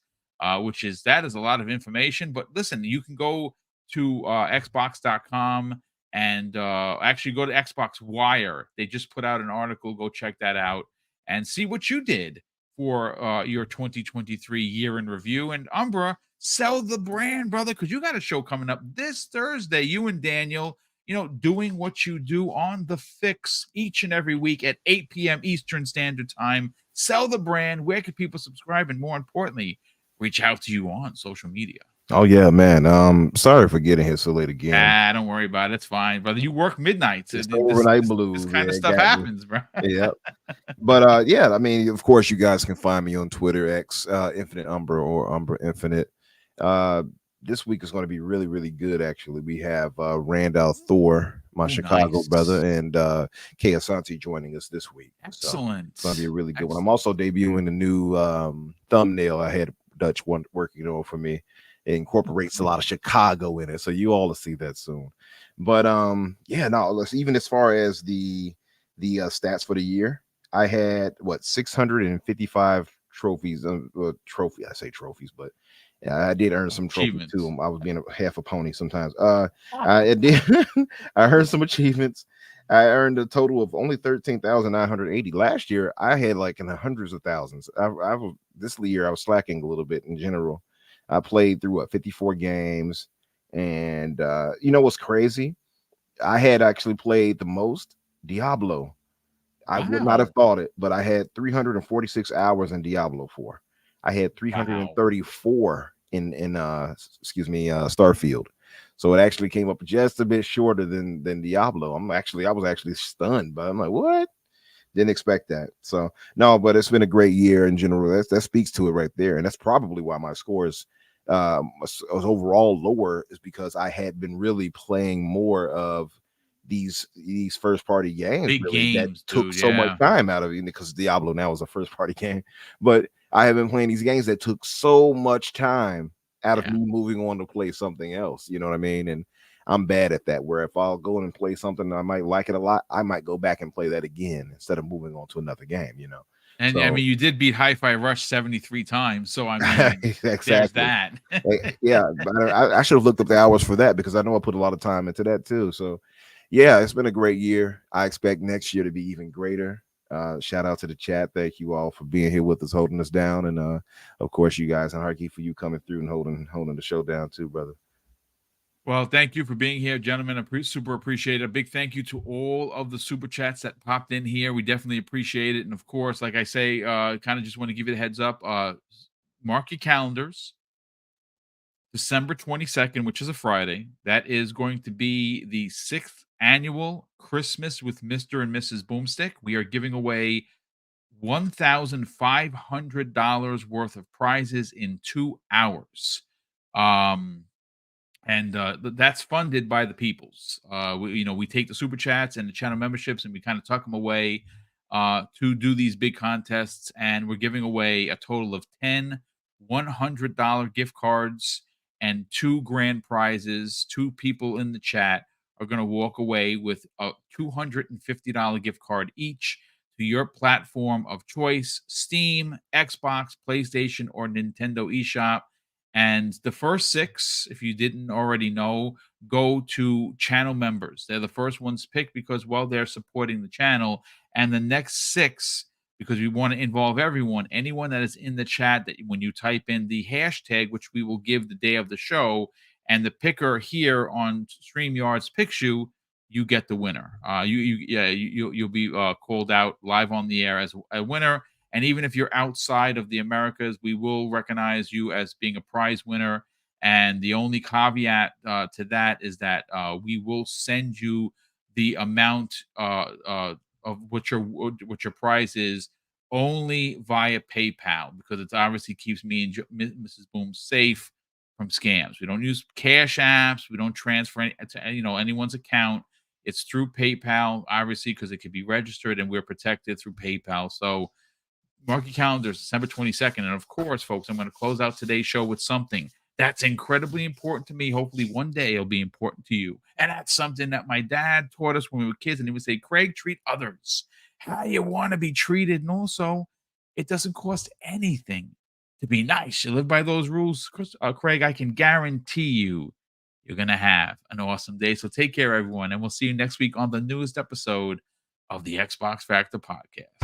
that is a lot of information. But listen, you can go to Xbox.com and actually go to Xbox Wire. They just put out an article. Go check that out and see what you did for your 2023 year in review. And Umbra, sell the brand, brother, because you got a show coming up this Thursday. You and Daniel, doing what you do on The Fix each and every week at 8 p.m. Eastern Standard Time. Sell the brand. Where can people subscribe? And more importantly, reach out to you on social media. Oh yeah, man. Sorry for getting here so late again. Don't worry about it. It's fine, brother. You work midnights. It's overnight blues. This kind of stuff happens, bro. Yeah. But I mean, of course, you guys can find me on Twitter, X, Infinite Umbra or Umbra Infinite. This week is going to be really, really good. Actually, we have Randall Thor, my Chicago brother, and Kay Asante joining us this week. Excellent. So it's going to be a really good one. I'm also debuting the new thumbnail I had Dutch one working on for me. It incorporates a lot of Chicago in it, so you all will see that soon. But even as far as the stats for the year, I had 655 trophies. I say trophies, but I did earn some trophies too. I was being half a pony sometimes. I did. I earned some achievements. I earned a total of only 13,980. Last year, I had like in the hundreds of thousands. This year, I was slacking a little bit in general. I played through 54 games, and you know what's crazy? I had actually played the most Diablo. I would not have thought it, but I had 346 hours in Diablo 4. I had 334 in Starfield. So it actually came up just a bit shorter than Diablo. I was actually stunned, but I'm like, what? Didn't expect that. So no, but it's been a great year in general. That speaks to it right there, and that's probably why my scores was overall lower, is because I had been really playing more of these first party games, that took so much time out of you, because Diablo now is a first party game, but I have been playing these games that took so much time out of me moving on to play something else. You know what I mean? And I'm bad at that, where if I'll go in and play something I might like it a lot, I might go back and play that again instead of moving on to another game, And so, I mean, you did beat Hi-Fi Rush 73 times, so I mean, exactly. There's that. Yeah, but I should have looked up the hours for that, because I know I put a lot of time into that too. So yeah, it's been a great year. I expect next year to be even greater. Shout out to the chat. Thank you all for being here with us, holding us down, and of course you guys, and Harky, for you coming through and holding the show down too, brother. Well, thank you for being here, gentlemen. I super appreciate it. A big thank you to all of the super chats that popped in here. We definitely appreciate it. And of course, like I say, kind of just want to give you the heads up. Mark your calendars. December 22nd, which is a Friday. That is going to be the 6th annual Christmas with Mr. and Mrs. Boomstick. We are giving away $1,500 worth of prizes in 2 hours. Um, and that's funded by the peoples. We take the super chats and the channel memberships, and we kind of tuck them away to do these big contests. And we're giving away a total of 10 $100 gift cards and 2 grand prizes. 2 people in the chat are going to walk away with a $250 gift card each to your platform of choice: Steam, Xbox, PlayStation, or Nintendo eShop. And the first 6, if you didn't already know, go to channel members. They're the first ones picked because, well, they're supporting the channel. And the next 6, because we want to involve everyone, anyone that is in the chat, that when you type in the hashtag, which we will give the day of the show, and the picker here on StreamYards picks you, you get the winner. You'll be called out live on the air as a winner. And even if you're outside of the Americas, we will recognize you as being a prize winner. And the only caveat to that is that we will send you the amount of what your prize is only via PayPal, because it obviously keeps me and Mrs. Boom safe from scams. We don't use cash apps. We don't transfer to anyone's account. It's through PayPal, obviously, because it could be registered, and we're protected through PayPal. So mark your calendars, December 22nd. And of course, folks, I'm going to close out today's show with something that's incredibly important to me. Hopefully one day it'll be important to you. And that's something that my dad taught us when we were kids. And he would say, Craig, treat others how you want to be treated. And also, it doesn't cost anything to be nice. You live by those rules, Craig, I can guarantee you're going to have an awesome day. So take care, everyone. And we'll see you next week on the newest episode of the Xbox Factor Podcast.